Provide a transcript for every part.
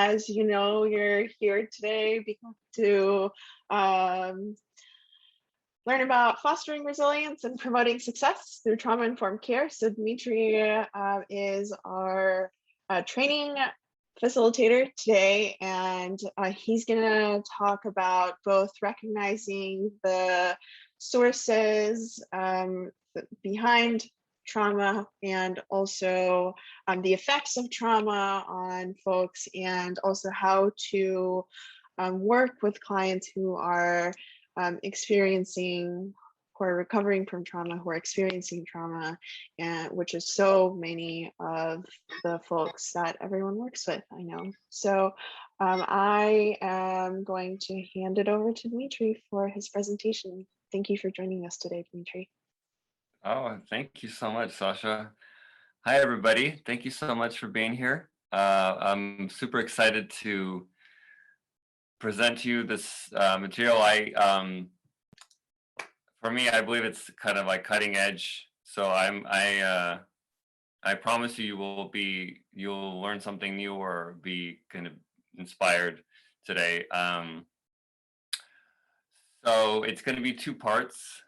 as you know, you're here today to um, learn about fostering resilience and promoting success through trauma-informed care. So Dmitry is our training facilitator today, and he's going to talk about both recognizing the sources behind trauma and also the effects of trauma on folks, and also how to work with clients who are who are recovering from trauma, who are experiencing trauma, and which is so many of the folks that everyone works with, I know. So I am going to hand it over to Dmitry for his presentation. Thank you for joining us today, Dmitry. Oh, thank you so much, Sasha. Hi, everybody. Thank you so much for being here. I'm super excited to present to you this material. For me, I believe it's kind of like cutting edge. So I promise you'll learn something new or be kind of inspired today. So it's going to be two parts.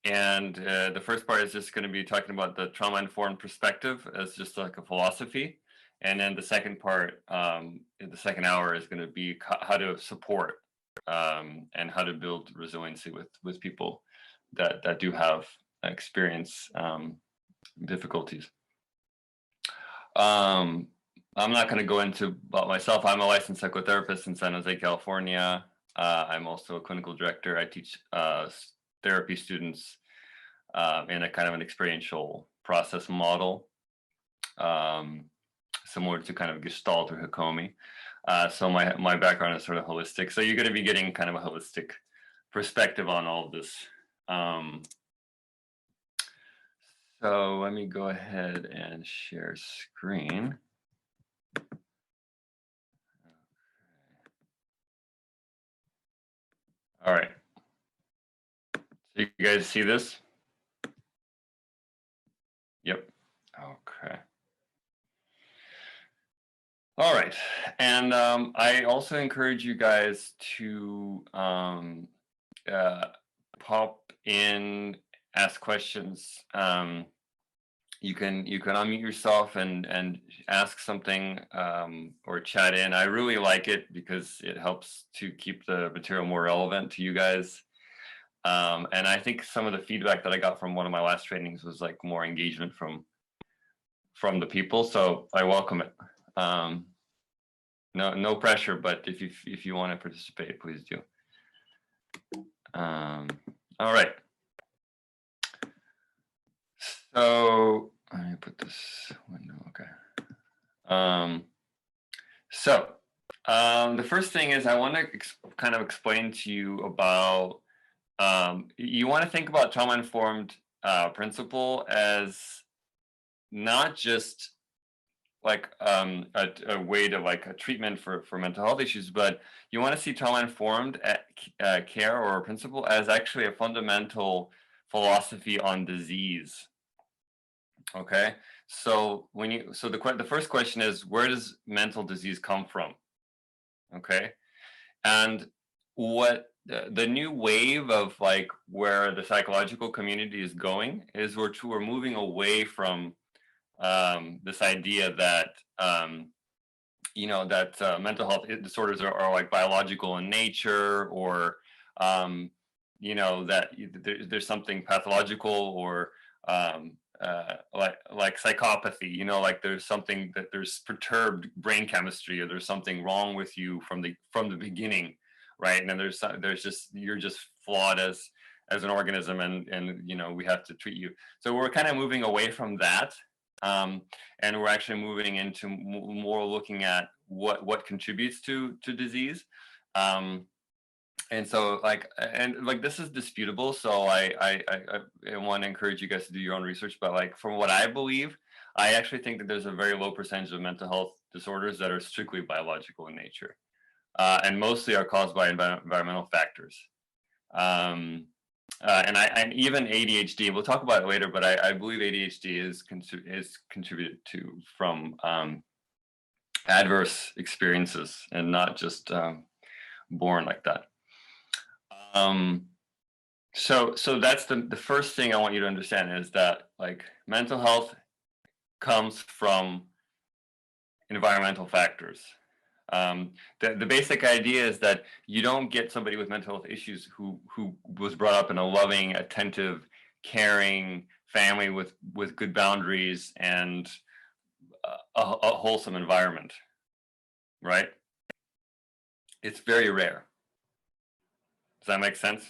And the first part is just going to be talking about the trauma-informed perspective as just like a philosophy. And then the second part, in the second hour, is going to be how to support and how to build resiliency with people that do have experience difficulties. I'm not going to go into about myself. I'm a licensed psychotherapist in San Jose, California. I'm also a clinical director. I teach therapy students in a kind of an experiential process model, similar to kind of Gestalt or Hakomi. So my background is sort of holistic. So you're going to be getting kind of a holistic perspective on all of this. So let me go ahead and share screen. All right. So you guys see this? Yep. Okay. All right. And I also encourage you guys to pop in, ask questions. You can unmute yourself and ask something or chat in. I really like it because it helps to keep the material more relevant to you guys. And I think some of the feedback that I got from one of my last trainings was like more engagement from the people. So I welcome it. No pressure, but if you want to participate, please do. All right. So let me put this window. Okay. The first thing is I want to kind of explain to you about. You want to think about trauma-informed principle as not just like a way to like a treatment for mental health issues, but you want to see trauma-informed care or principle as actually a fundamental philosophy on disease. Okay, so the first question is, where does mental disease come from? Okay, and what the new wave of like where the psychological community is going is we're moving away from this idea that mental health disorders are like biological in nature, or that there's something pathological or like psychopathy, like there's something that there's perturbed brain chemistry, or there's something wrong with you from the beginning, right? And then you're just flawed as an organism, and we have to treat you. So we're kind of moving away from that, and we're actually moving into more looking at what contributes to disease. And so this is disputable, so I want to encourage you guys to do your own research, but like from what I believe, I actually think that there's a very low percentage of mental health disorders that are strictly biological in nature, and mostly are caused by environmental factors. And even ADHD, we'll talk about it later, but I believe ADHD is contributed to from adverse experiences and not just born like that. So that's the first thing I want you to understand, is that like mental health comes from environmental factors. The basic idea is that you don't get somebody with mental health issues who was brought up in a loving, attentive, caring family with good boundaries and a wholesome environment, right? It's very rare. Does that make sense?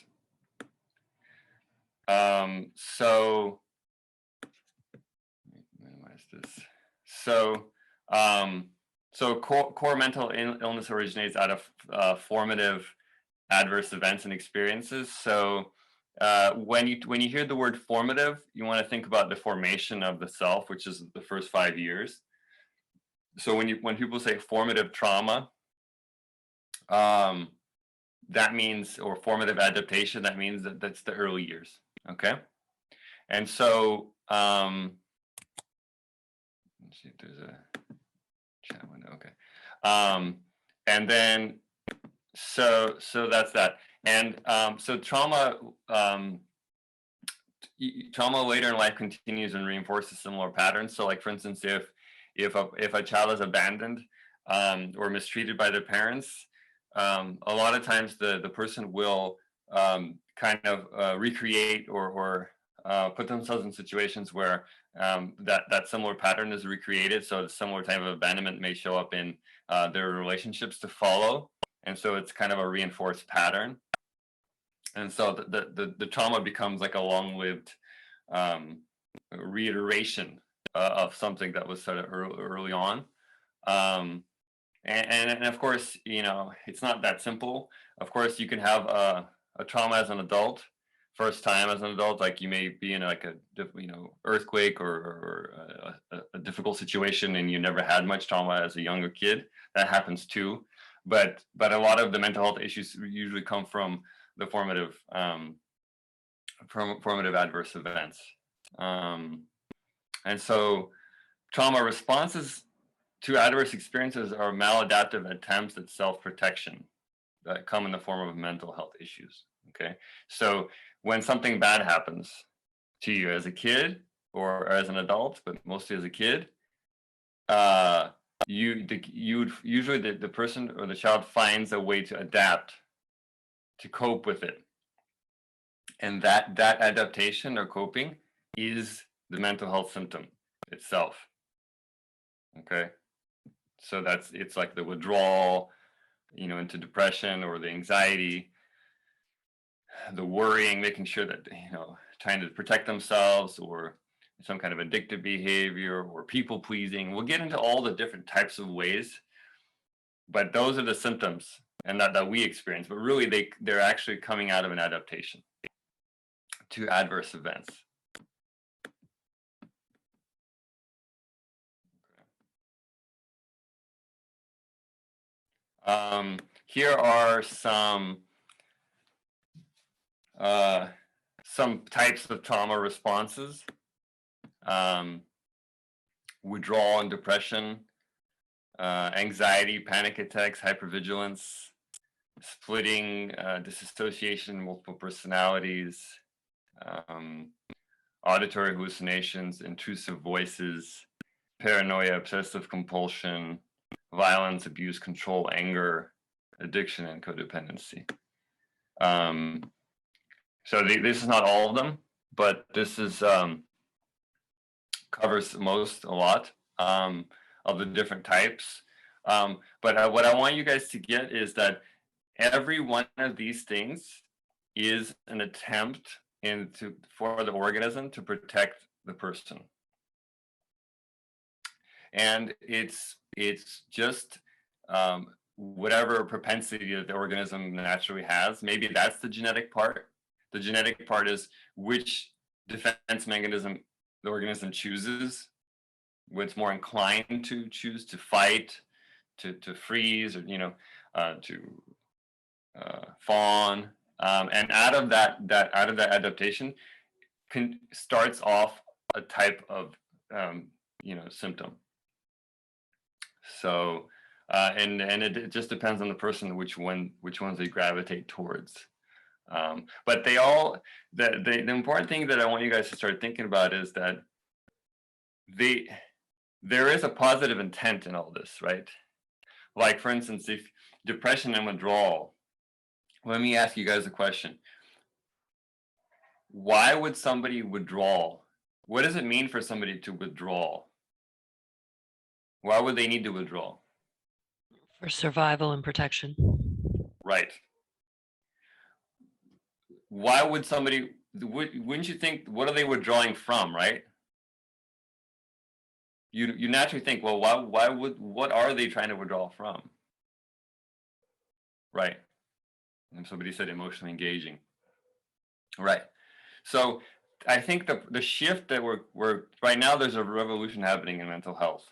So minimize this. So core mental illness originates out of formative adverse events and experiences. So when you hear the word formative, you want to think about the formation of the self, which is the first 5 years. So when people say formative trauma, that means, or formative adaptation, that means that that's the early years. Okay, and so let's see if there's a chat window. Okay, and then so that's that. And so trauma later in life continues and reinforces similar patterns. So like, for instance, if a child is abandoned or mistreated by their parents, a lot of times the person will kind of recreate or put themselves in situations where that similar pattern is recreated. So a similar type of abandonment may show up in their relationships to follow. And so it's kind of a reinforced pattern. And so the trauma becomes like a long-lived reiteration of something that was sort of early on. And of course, you know, it's not that simple. Of course, you can have a trauma as an adult, first time as an adult, like you may be in like a earthquake or a difficult situation, and you never had much trauma as a younger kid. That happens too. But a lot of the mental health issues usually come from the formative adverse events. And so trauma responses to adverse experiences are maladaptive attempts at self-protection that come in the form of mental health issues. Okay, so when something bad happens to you as a kid or as an adult, but mostly as a kid, usually the person or the child finds a way to adapt, to cope with it, and that adaptation or coping is the mental health symptom itself. Okay, so it's like the withdrawal, into depression, or the anxiety, the worrying, making sure that, trying to protect themselves, or some kind of addictive behavior, or people pleasing. We'll get into all the different types of ways, but those are the symptoms and that we experience. But really, they're actually coming out of an adaptation to adverse events. Here are some types of trauma responses. Withdrawal and depression, anxiety, panic attacks, hypervigilance, splitting, disassociation, multiple personalities, auditory hallucinations, intrusive voices, paranoia, obsessive compulsion, violence, abuse, control, anger, addiction, and codependency. So this is not all of them, but this is covers a lot of the different types. But what I want you guys to get is that every one of these things is an attempt for the organism to protect the person. And it's just whatever propensity that the organism naturally has. Maybe that's the genetic part. The genetic part is which defense mechanism the organism chooses, what's more inclined to choose, to fight, to freeze, or to fawn, and out of that adaptation starts off a type of symptom. So, and it just depends on the person which ones they gravitate towards. But they all, the important thing that I want you guys to start thinking about is that there is a positive intent in all this, right? Like, for instance, if depression and withdrawal, let me ask you guys a question. Why would somebody withdraw? What does it mean for somebody to withdraw? Why would they need to withdraw? For survival and protection. Right. Why would somebody, wouldn't you think, what are they withdrawing from, right? You naturally think, well, what are they trying to withdraw from? Right. And somebody said emotionally engaging. Right. So I think the shift that we're right now, there's a revolution happening in mental health.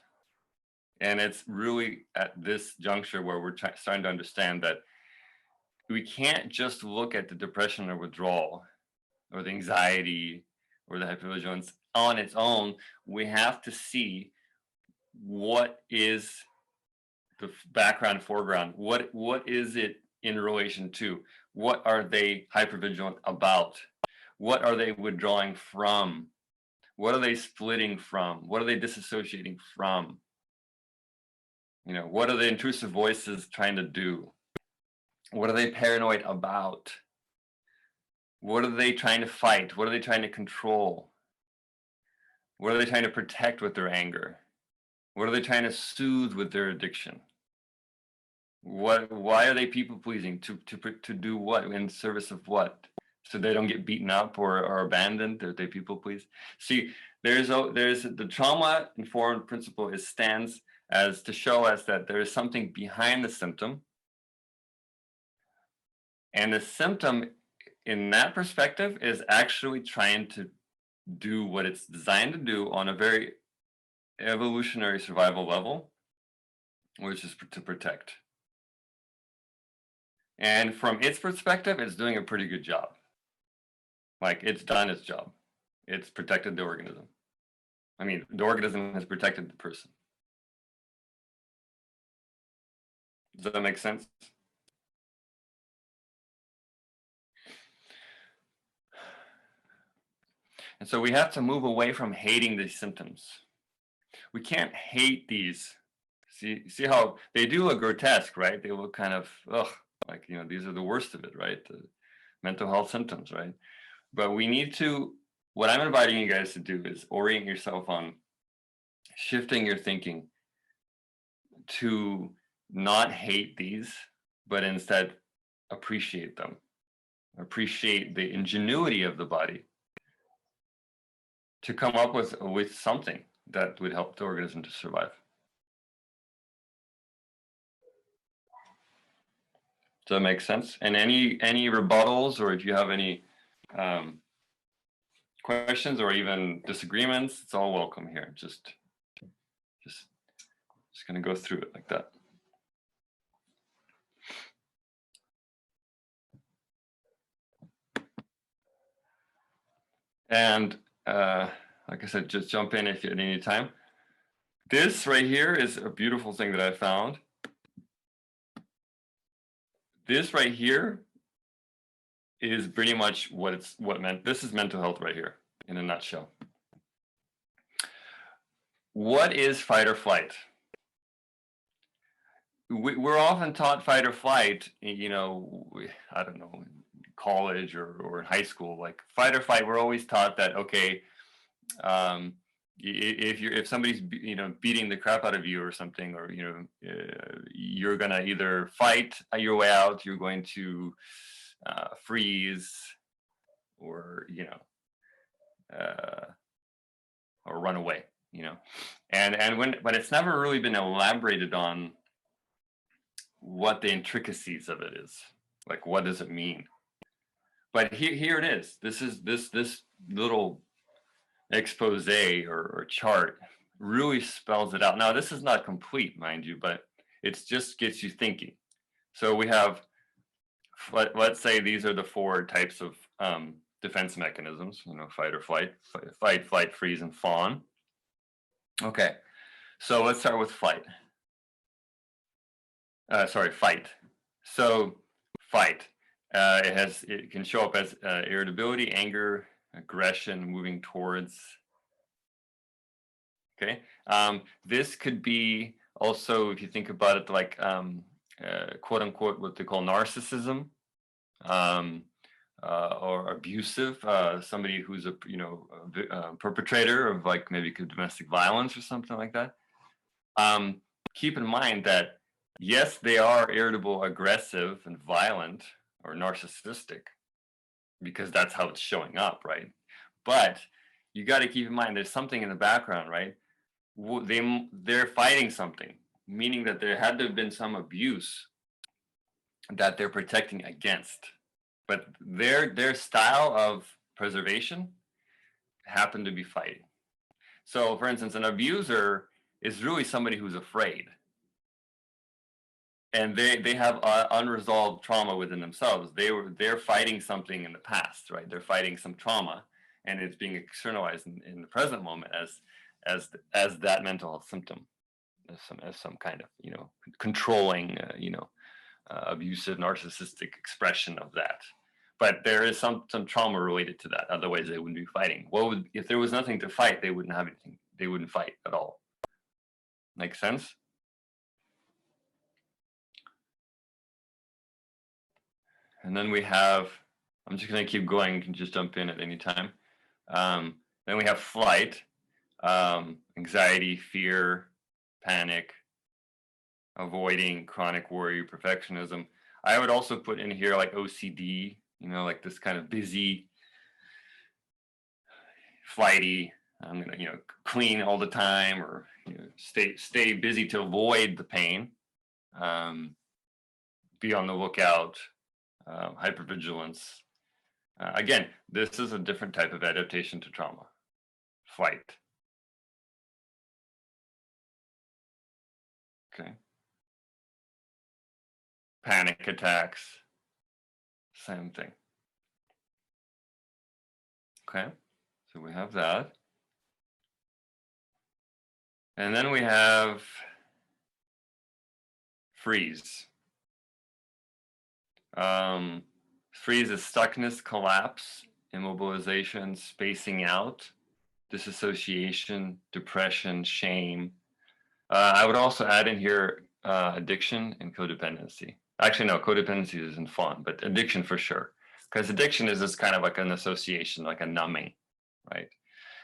And it's really at this juncture where we're starting to understand that we can't just look at the depression or withdrawal or the anxiety or the hypervigilance on its own. We have to see what is the background, foreground. What is it in relation to? What are they hypervigilant about? What are they withdrawing from? What are they splitting from? What are they disassociating from? You know, what are the intrusive voices trying to do? What are they paranoid about? What are they trying to fight? What are they trying to control? What are they trying to protect with their anger? What are they trying to soothe with their addiction? Why are they people pleasing? To do what? In service of what? So they don't get beaten up or abandoned? That they people please? See, there's the trauma informed principle stands as to show us that there is something behind the symptom. And the symptom in that perspective is actually trying to do what it's designed to do on a very evolutionary survival level, which is to protect. And from its perspective, it's doing a pretty good job. Like, it's done its job. It's protected the organism. I mean, the organism has protected the person. Does that make sense? And so we have to move away from hating these symptoms. We can't hate these. See how they do look grotesque, right? They look kind of, ugh, like, you know, these are the worst of it, right? The mental health symptoms, right? But we need to, what I'm inviting you guys to do is orient yourself on shifting your thinking to not hate these, but instead appreciate them. Appreciate the ingenuity of the body to come up with something that would help the organism to survive. Does that make sense? And any rebuttals, or if you have any questions or even disagreements, it's all welcome here. Just gonna go through it like that. And like I said, just jump in if you at any time. This right here is a beautiful thing that I found. This right here is pretty much this is mental health right here in a nutshell. What is fight or flight? We're often taught fight or flight, you know, I don't know, in college or in high school, like fight or flight, we're always taught that, okay, if somebody's, you know, beating the crap out of you or something, or, you know, you're gonna either fight your way out, you're going to freeze, or, you know, or run away, you know. But it's never really been elaborated on what the intricacies of it is. Like, what does it mean? But here it is. This is this little expose or chart really spells it out. Now, this is not complete, mind you, but it just gets you thinking. So we have, let's say these are the 4 types of defense mechanisms, you know, fight or flight, fight, flight, freeze, and fawn. Okay, so let's start with flight. sorry, fight. So fight. It can show up as irritability, anger, aggression, moving towards. Okay. This could be also, if you think about it, like quote unquote, what they call narcissism, or abusive, somebody who's a perpetrator of like maybe domestic violence or something like that. Keep in mind that yes, they are irritable, aggressive, and violent or narcissistic because that's how it's showing up, right? But you got to keep in mind there's something in the background, right? They're fighting something, meaning that there had to have been some abuse that they're protecting against. But their style of preservation happened to be fighting. So, for instance, an abuser is really somebody who's afraid, and they have unresolved trauma within themselves. They're fighting something in the past, right? They're fighting some trauma, and it's being externalized in the present moment as that mental health symptom, as some kind of controlling abusive narcissistic expression of that. But there is some trauma related to that. Otherwise, they wouldn't be fighting. If there was nothing to fight, they wouldn't have anything. They wouldn't fight at all. Make sense? And then we have, I'm just going to keep going. You can just jump in at any time. Then we have flight, anxiety, fear, panic, avoiding, chronic worry, perfectionism. I would also put in here like OCD, like this kind of busy, flighty, I'm going to, clean all the time, or stay busy to avoid the pain, be on the lookout, hypervigilance. Again, this is a different type of adaptation to trauma, flight. Okay. Panic attacks, same thing. Okay, so we have that. And then we have freeze. Freeze is stuckness, collapse, immobilization, spacing out, disassociation, depression, shame. I would also add in here addiction and codependency. Actually, no, codependency isn't fun, but addiction for sure. Because addiction is just kind of like an association, like a numbing, right?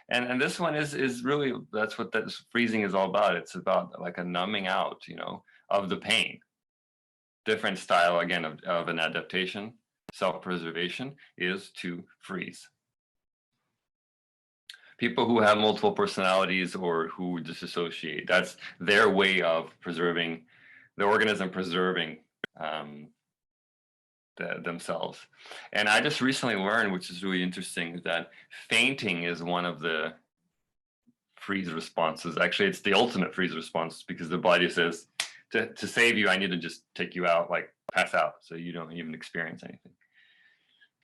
And this one is really, that's what that freezing is all about. It's about like a numbing out, of the pain. Different style, again, of an adaptation, self-preservation, is to freeze. People who have multiple personalities or who disassociate, that's their way of preserving, the organism preserving themselves. And I just recently learned, which is really interesting, that fainting is one of the freeze responses. Actually, it's the ultimate freeze response, because the body says, to save you, I need to just take you out, like pass out, so you don't even experience anything.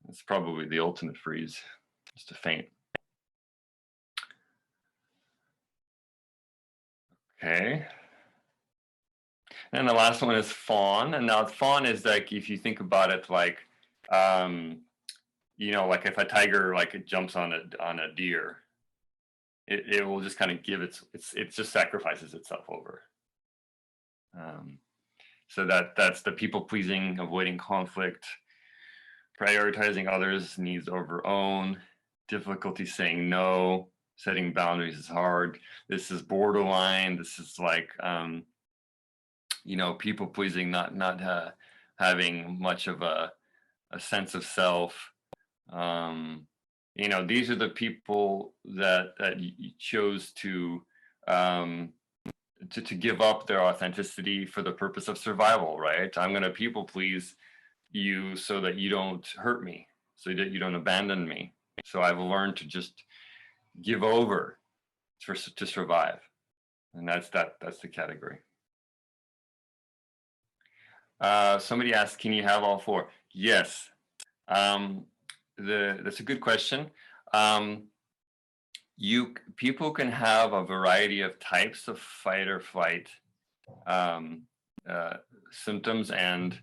It's probably the ultimate freeze, just to faint. Okay. And the last one is fawn. And now fawn is like, if you think about it, like, like if a tiger like jumps on a deer, it will just kind of give it just sacrifices itself over. So that's the people pleasing, avoiding conflict, prioritizing others' needs over own, difficulty saying no, setting boundaries is hard. This is borderline. This is like, people pleasing, not having much of a sense of self. These are the people that you chose to give up their authenticity for the purpose of survival, right? I'm going to people please you so that you don't hurt me, so that you don't abandon me. So I've learned to just give over to survive. And that's the category. Somebody asked, can you have all four? Yes. That's a good question. People can have a variety of types of fight or flight symptoms and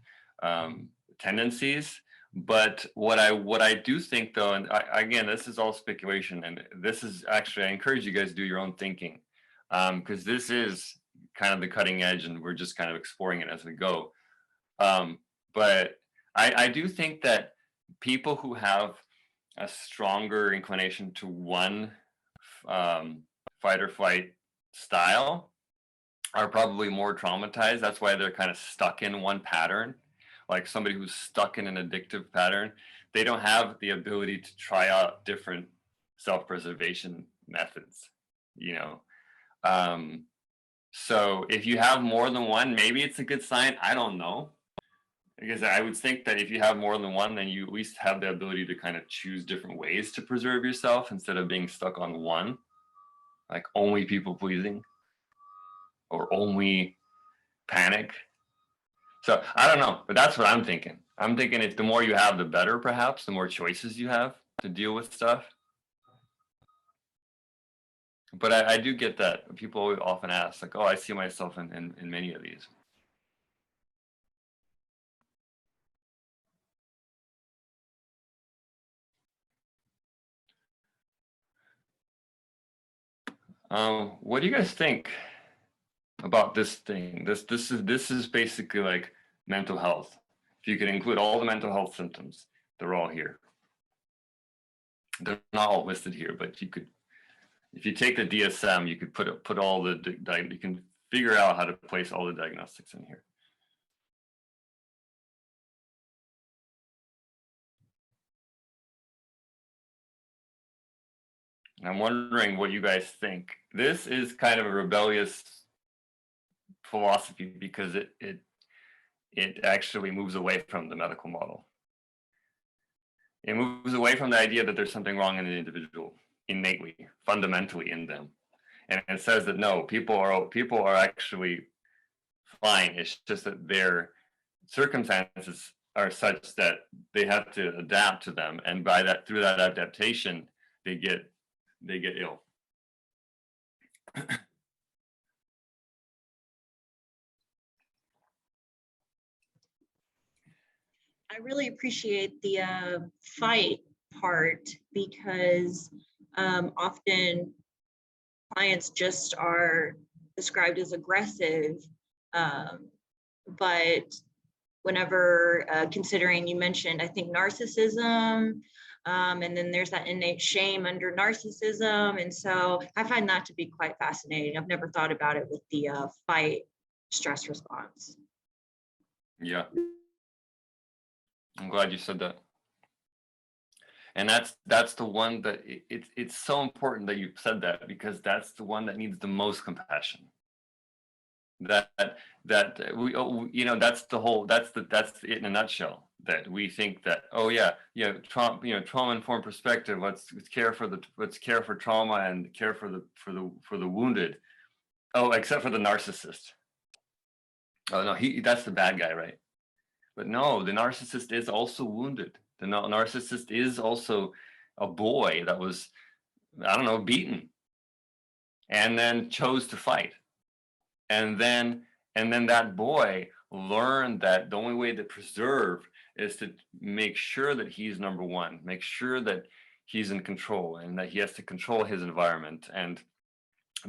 tendencies. But what I do think though, and again, this is all speculation, and this is actually, I encourage you guys to do your own thinking, because this is kind of the cutting edge, and we're just kind of exploring it as we go. But I do think that people who have a stronger inclination to one fight or flight style are probably more traumatized. That's why they're kind of stuck in one pattern. Like somebody who's stuck in an addictive pattern, they don't have the ability to try out different self-preservation methods, you know. So if you have more than one, maybe it's a good sign. I don't know. Because I would think that if you have more than one, then you at least have the ability to kind of choose different ways to preserve yourself instead of being stuck on one, like only people pleasing or only panic. So I don't know, but that's what I'm thinking. I'm thinking if the more you have, the better, perhaps, the more choices you have to deal with stuff. But I do get that. People often ask, like, oh, I see myself in many of these. What do you guys think about this thing? This is basically like mental health. If you could include all the mental health symptoms, they're all here. They're not all listed here, but you could, if you take the DSM, you could put all the you can figure out how to place all the diagnostics in here. And I'm wondering what you guys think. This is kind of a rebellious philosophy because it actually moves away from the medical model. It moves away from the idea that there's something wrong in an individual innately, fundamentally in them. And it says that no, people are actually fine. It's just that their circumstances are such that they have to adapt to them. And by that, through that adaptation, they get ill. I really appreciate the fight part because often clients just are described as aggressive, but whenever considering, you mentioned, I think, narcissism, and then there's that innate shame under narcissism. And so I find that to be quite fascinating. I've never thought about it with the fight stress response. Yeah. I'm glad you said that. And that's the one that it's so important that you said that, because that's the one that needs the most compassion. That we, you know, that's it in a nutshell. That we think that, oh yeah, trauma informed perspective. Let's care for trauma and care for the wounded. Oh, except for the narcissist. Oh no, that's the bad guy, right? But no, the narcissist is also wounded. The narcissist is also a boy that was, I don't know, beaten and then chose to fight. And then that boy learned that the only way to preserve is to make sure that he's number one, make sure that he's in control and that he has to control his environment and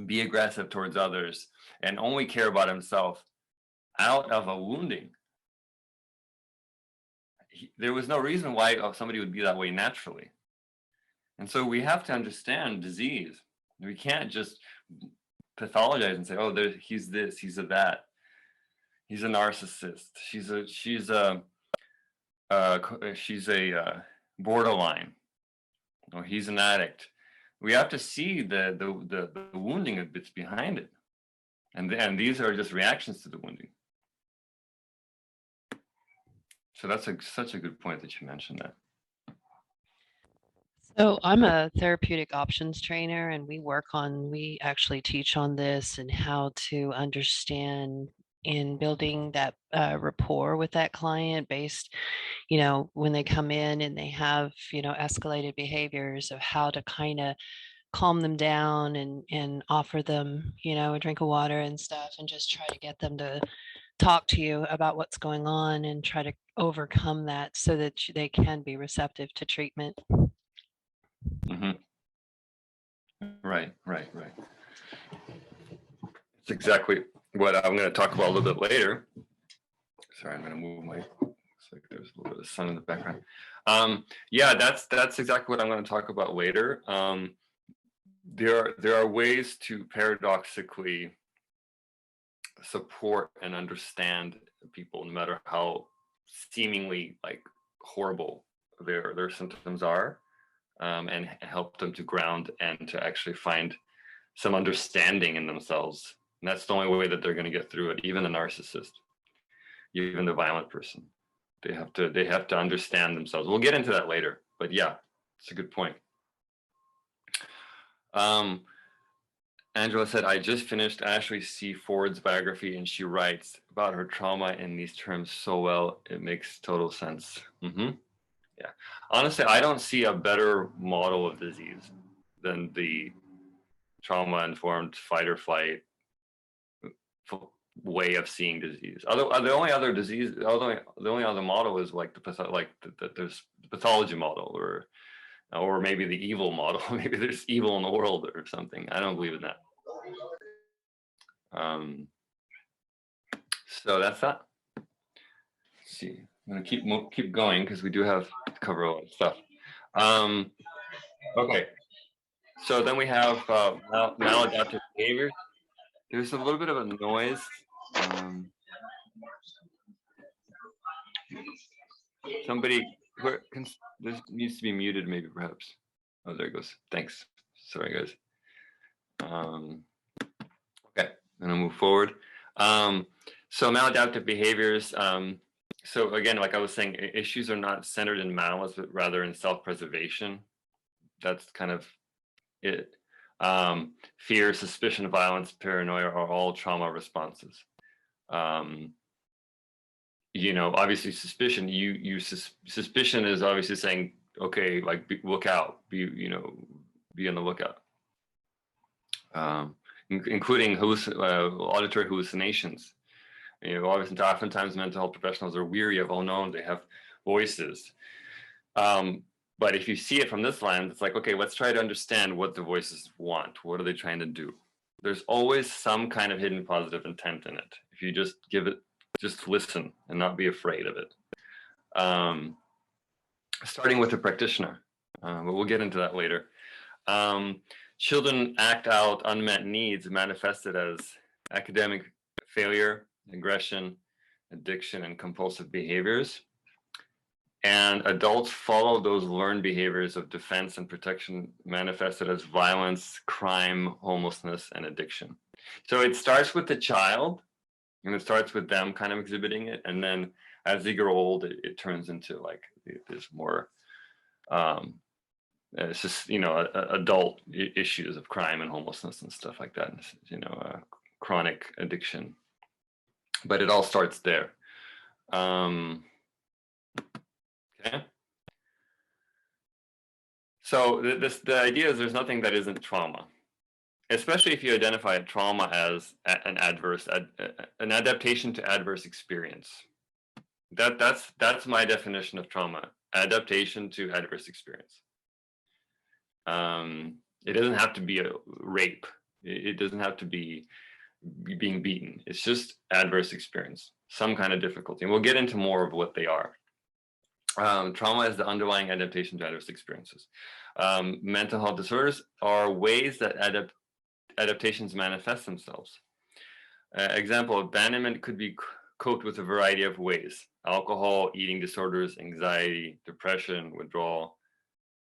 be aggressive towards others and only care about himself out of a wounding. There was no reason why somebody would be that way naturally. And so we have to understand disease. We can't just pathologize and say, oh, he's this, he's a that. He's a narcissist. She's a borderline. Or he's an addict. We have to see the wounding that's behind it. And these are just reactions to the wounding. So that's such a good point that you mentioned that. So I'm a therapeutic options trainer, and we actually teach on this and how to understand in building that rapport with that client based, when they come in and they have, escalated behaviors, of how to kind of calm them down and offer them, a drink of water and stuff, and just try to get them to talk to you about what's going on and try to overcome that so that they can be receptive to treatment. Mm-hmm. Right. It's exactly what I'm going to talk about a little bit later. Sorry, I'm going to move my. It's like there's a little bit of sun in the background. Yeah, that's exactly what I'm going to talk about later. There are ways to paradoxically support and understand people, no matter how seemingly like horrible their symptoms are, and help them to ground and to actually find some understanding in themselves. And that's the only way that they're going to get through it. Even the narcissist, even the violent person, they have to understand themselves. We'll get into that later, but yeah, it's a good point. Angela said, I just finished Ashley C. Ford's biography, and she writes about her trauma in these terms so well. It makes total sense. Mm-hmm. Yeah. Honestly, I don't see a better model of disease than the trauma-informed fight or flight way of seeing disease. The only other disease, the only other model is like there's the pathology model, or maybe the evil model. Maybe there's evil in the world or something. I don't believe in that. So that's that. Let's see, I'm gonna keep going because we do have to cover a lot of stuff. Okay, so then we have maladaptive behaviors. There's a little bit of a noise. Somebody this needs to be muted, maybe, perhaps. Oh, there it goes. Thanks. Sorry, guys. Okay, I'm gonna move forward. So maladaptive behaviors. So again, like I was saying, issues are not centered in malice, but rather in self-preservation. That's kind of it. Fear, suspicion, violence, paranoia are all trauma responses. You know, obviously suspicion, suspicion is obviously saying, okay, like look out, be on the lookout. Including auditory hallucinations. You know, oftentimes mental health professionals are weary of, oh no, they have voices. But if you see it from this lens, it's like, okay, let's try to understand what the voices want. What are they trying to do? There's always some kind of hidden positive intent in it. If you just just listen and not be afraid of it. Starting with the practitioner, but we'll get into that later. Children act out unmet needs manifested as academic failure, aggression, addiction, and compulsive behaviors. And adults follow those learned behaviors of defense and protection manifested as violence, crime, homelessness, and addiction. So it starts with the child, and it starts with them kind of exhibiting it. And then as they grow old, it turns into like this more, it's just, you know, adult issues of crime and homelessness and stuff like that, you know, chronic addiction. But it all starts there. Okay. So the idea is there's nothing that isn't trauma, especially if you identify trauma as an adaptation to adverse experience. That's my definition of trauma: adaptation to adverse experience. It doesn't have to be a rape. It doesn't have to be being beaten. It's just adverse experience, some kind of difficulty. And we'll get into more of what they are. Trauma is the underlying adaptation to adverse experiences. Mental health disorders are ways that adaptations manifest themselves. Example, abandonment could be coped with a variety of ways: alcohol, eating disorders, anxiety, depression, withdrawal,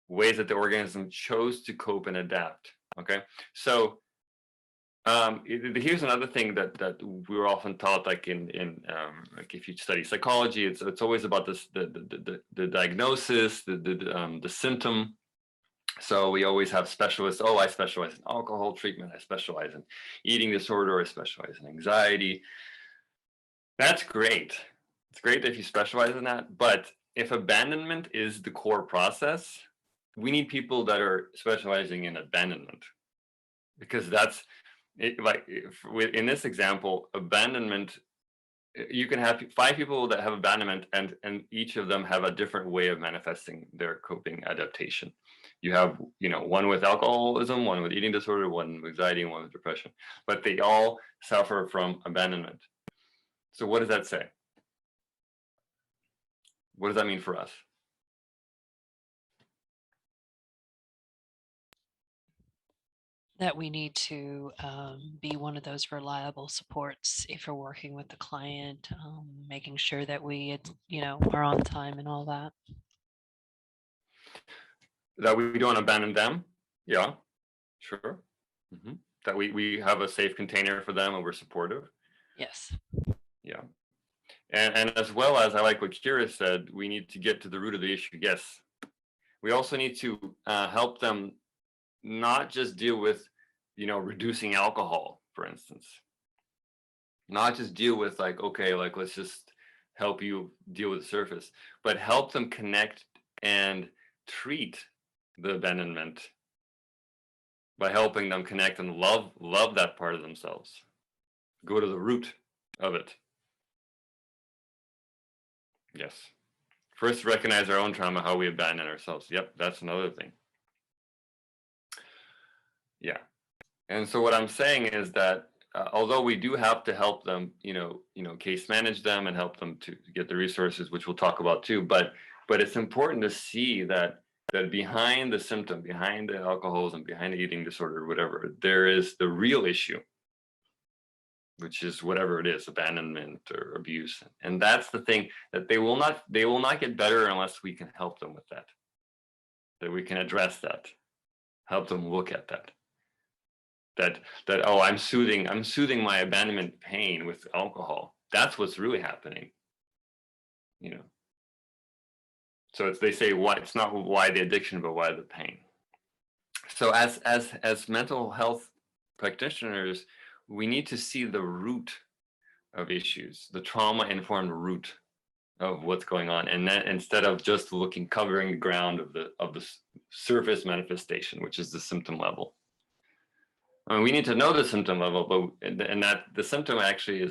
ways that the organism chose to cope and adapt. Okay, so here's another thing that we're often taught, like like if you study psychology, it's always about this the diagnosis, the symptom. So we always have specialists. Oh, I specialize in alcohol treatment. I specialize in eating disorder. I specialize in anxiety. That's great. It's great if you specialize in that. But if abandonment is the core process, we need people that are specializing in abandonment, because that's it. Like in this example, abandonment you can have 5 people that have abandonment, and each of them have a different way of manifesting their coping adaptation. You have, one with alcoholism, one with eating disorder, one with anxiety, and one with depression, but they all suffer from abandonment. So what does that say? What does that mean for us? That we need to be one of those reliable supports if we're working with the client, making sure that we, are on time and all that. That we don't abandon them. Yeah, sure. That we have a safe container for them and we're supportive. Yes. Yeah. And as well as, I like what Kira said, we need to get to the root of the issue. Yes. We also need to help them not just deal with, reducing alcohol, for instance. Not just deal with okay, let's just help you deal with the surface, but help them connect and treat the abandonment by helping them connect and love that part of themselves. Go to the root of it. Yes. First, recognize our own trauma, how we abandon ourselves. Yep, that's another thing. Yeah. And so what I'm saying is that although we do have to help them, case manage them and help them to get the resources, which we'll talk about too, but it's important to see that behind the symptom, behind the alcoholism, behind the eating disorder, whatever, there is the real issue, which is whatever it is, abandonment or abuse. And that's the thing, that they will not get better unless we can help them with that we can address that, help them look at that. Oh, I'm soothing my abandonment pain with alcohol. That's what's really happening, So they say why it's not why the addiction, but why the pain. So as mental health practitioners, we need to see the root of issues, the trauma-informed root of what's going on, and then instead of just covering the ground of the surface manifestation, which is the symptom level. I mean, we need to know the symptom level, and that the symptom actually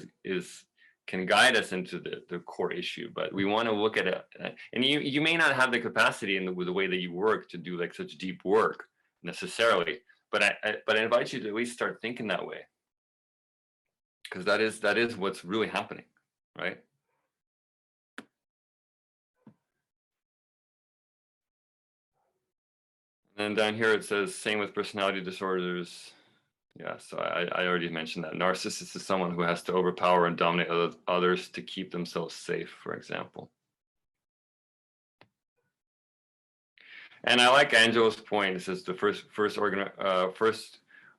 can guide us into the core issue. But we want to look at it, and you may not have the capacity with the way that you work to do such deep work necessarily. But I invite you to at least start thinking that way, because that is what's really happening, right? And down here it says same with personality disorders. Yeah, so I already mentioned that. Narcissist is someone who has to overpower and dominate others to keep themselves safe, for example. And I like Angela's point. It says the first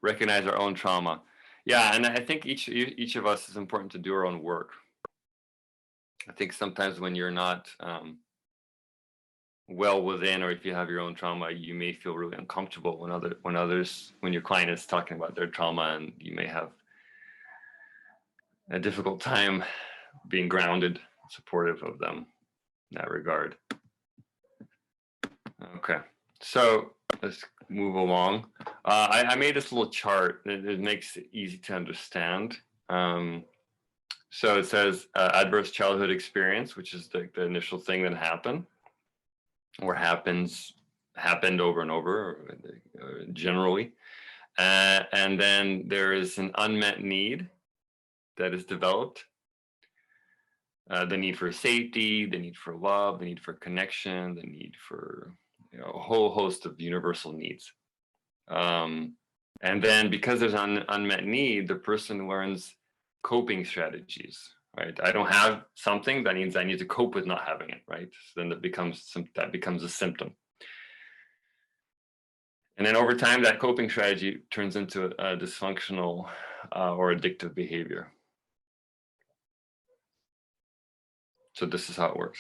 recognize our own trauma. Yeah, and I think each of us is important to do our own work. I think sometimes when you're not well within, or if you have your own trauma, you may feel really uncomfortable when your client is talking about their trauma, and you may have a difficult time being grounded, supportive of them in that regard. Okay, so let's move along. I made this little chart that it makes it easy to understand. So it says adverse childhood experience, which is the initial thing that happened or happened over and over, generally. And then there is an unmet need that is developed. The need for safety, the need for love, the need for connection, the need for a whole host of universal needs. And then because there's an unmet need, the person learns coping strategies, right? I don't have something, that means I need to cope with not having it, right? So then that becomes a symptom. And then over time, that coping strategy turns into a dysfunctional or addictive behavior. So this is how it works.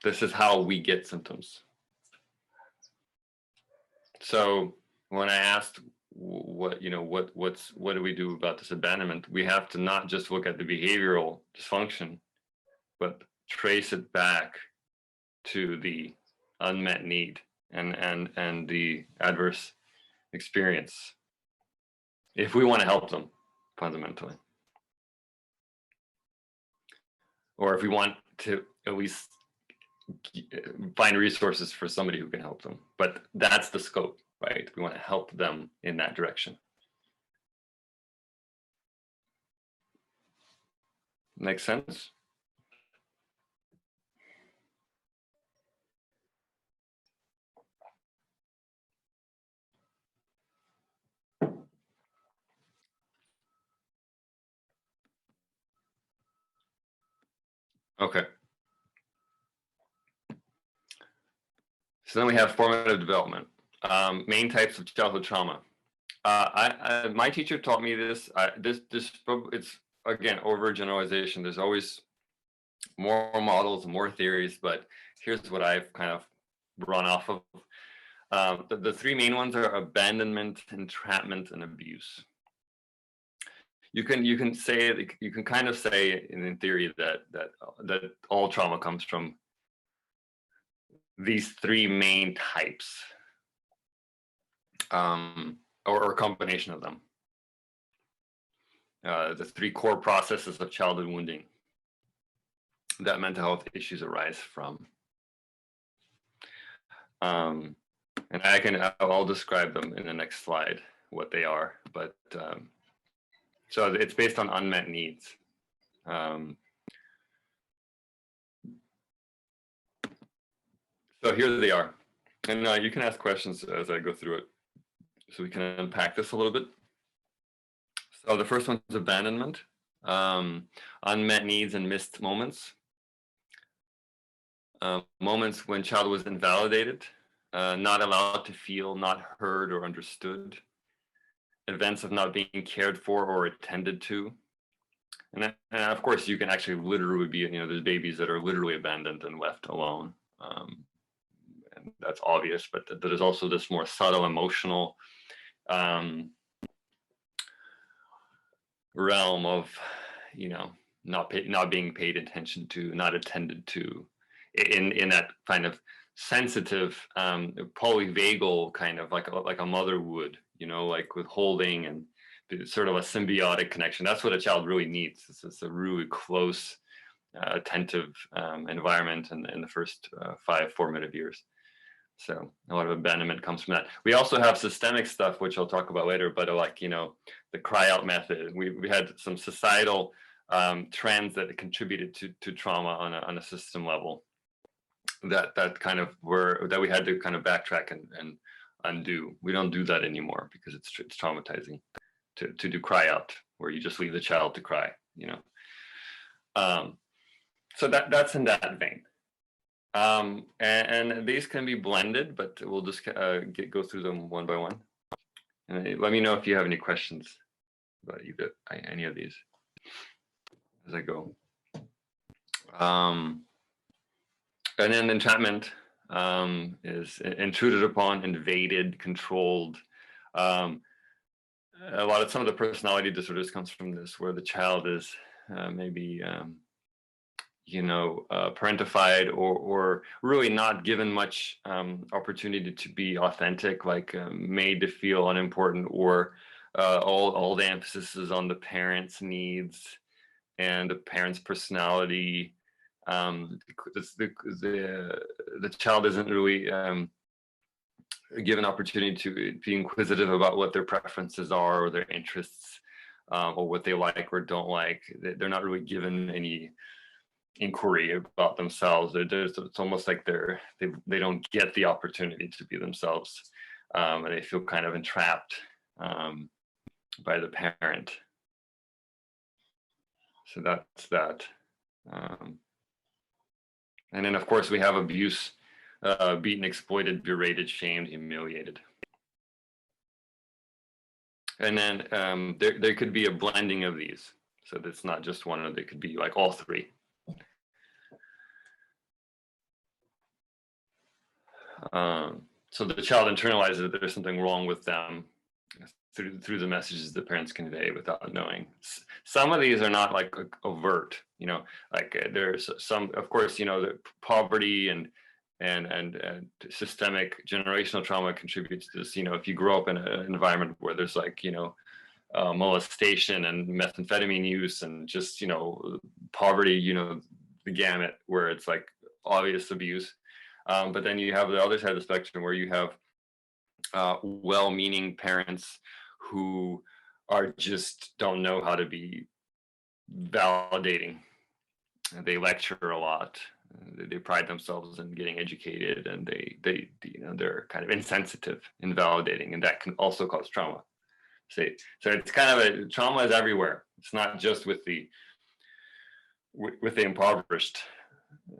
This is how we get symptoms. So when I asked what do we do about this abandonment, we have to not just look at the behavioral dysfunction, but trace it back to the unmet need and the adverse experience, if we want to help them fundamentally. or if we want to at least find resources for somebody who can help them. But that's the scope, right? We want to help them in that direction. Make sense? Okay. So then we have formative development. Main types of childhood trauma. My teacher taught me this. It's again overgeneralization. There's always more models and more theories, but here's what I've kind of run off of. The three main ones are abandonment, entrapment, and abuse. You can kind of say in theory that all trauma comes from these three main types, or a combination of them. The three core processes of childhood wounding that mental health issues arise from. And I'll describe them in the next slide, what they are, but so it's based on unmet needs. So here they are. And you can ask questions as I go through it, so we can unpack this a little bit. So the first one is abandonment, unmet needs and missed moments. Moments when child was invalidated, not allowed to feel, not heard or understood. Events of not being cared for or attended to. And of course, you can actually literally be, there's babies that are literally abandoned and left alone. And that's obvious, but there's also this more subtle emotional realm of, not being paid attention to, not attended to, in that kind of sensitive, polyvagal kind of like a mother would, like withholding and sort of a symbiotic connection. That's what a child really needs. It's a really close, attentive environment in the first 5 formative years. So a lot of abandonment comes from that. We also have systemic stuff, which I'll talk about later, but like, the cry out method. We had some societal trends that contributed to trauma on a system level that kind of that we had to kind of backtrack and undo. We don't do that anymore because it's traumatizing to do cry out, where you just leave the child to cry, so that's in that vein. And these can be blended, but we'll just go through them one by one. And let me know if you have any questions about any of these as I go. And then entrapment is intruded upon, invaded, controlled. Some of the personality disorders comes from this, where the child is maybe parentified or really not given much opportunity to be authentic, like made to feel unimportant, or all the emphasis is on the parent's needs and the parent's personality. The child isn't really given opportunity to be inquisitive about what their preferences are or their interests, or what they like or don't like. They're not really given any inquiry about themselves. It's almost like they don't get the opportunity to be themselves, and they feel kind of entrapped by the parent. So that's that. And then, of course, we have abuse, beaten, exploited, berated, shamed, humiliated. And then there could be a blending of these. So that's not just one, it could be like all three. So the child internalizes that there's something wrong with them through the messages the parents convey without knowing. Some of these are not like overt, like there's some, of course, the poverty and systemic generational trauma contributes to this. If you grow up in an environment where there's like, molestation and methamphetamine use and just, poverty, the gamut where it's like obvious abuse. But then you have the other side of the spectrum where you have well-meaning parents who are just don't know how to be validating. They lecture a lot. They pride themselves in getting educated, and they they're kind of insensitive in validating, and that can also cause trauma. So it's kind of trauma is everywhere. It's not just with the impoverished.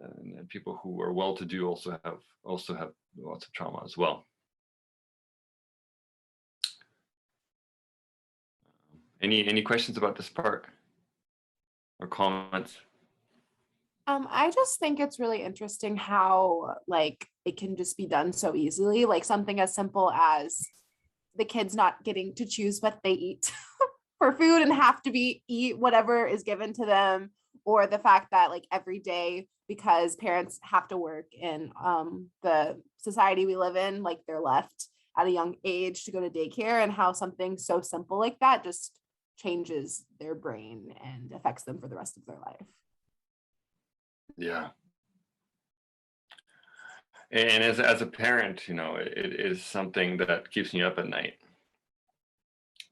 And people who are well-to-do also have lots of trauma as well. Any questions about this part or comments? I just think it's really interesting how like it can just be done so easily, like something as simple as the kids not getting to choose what they eat for food and have to eat whatever is given to them, or the fact that like every day, because parents have to work in the society we live in, like they're left at a young age to go to daycare, and how something so simple like that just changes their brain and affects them for the rest of their life. Yeah. And as a parent, it is something that keeps me up at night,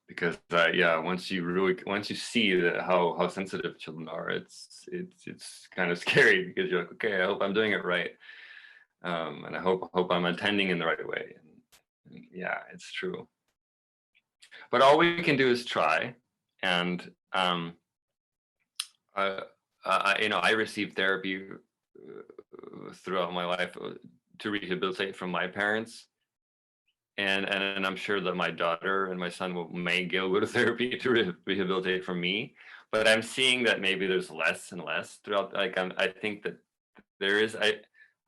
because once you see that how sensitive children are, it's kind of scary, because you're like, okay, I hope I'm doing it right, and I hope I'm attending in the right way. And yeah, it's true. But all we can do is try. And I received therapy throughout my life to rehabilitate from my parents, and I'm sure that my daughter and my son may go to therapy to rehabilitate from me. But I'm seeing that maybe there's less and less throughout. Like I think that there is.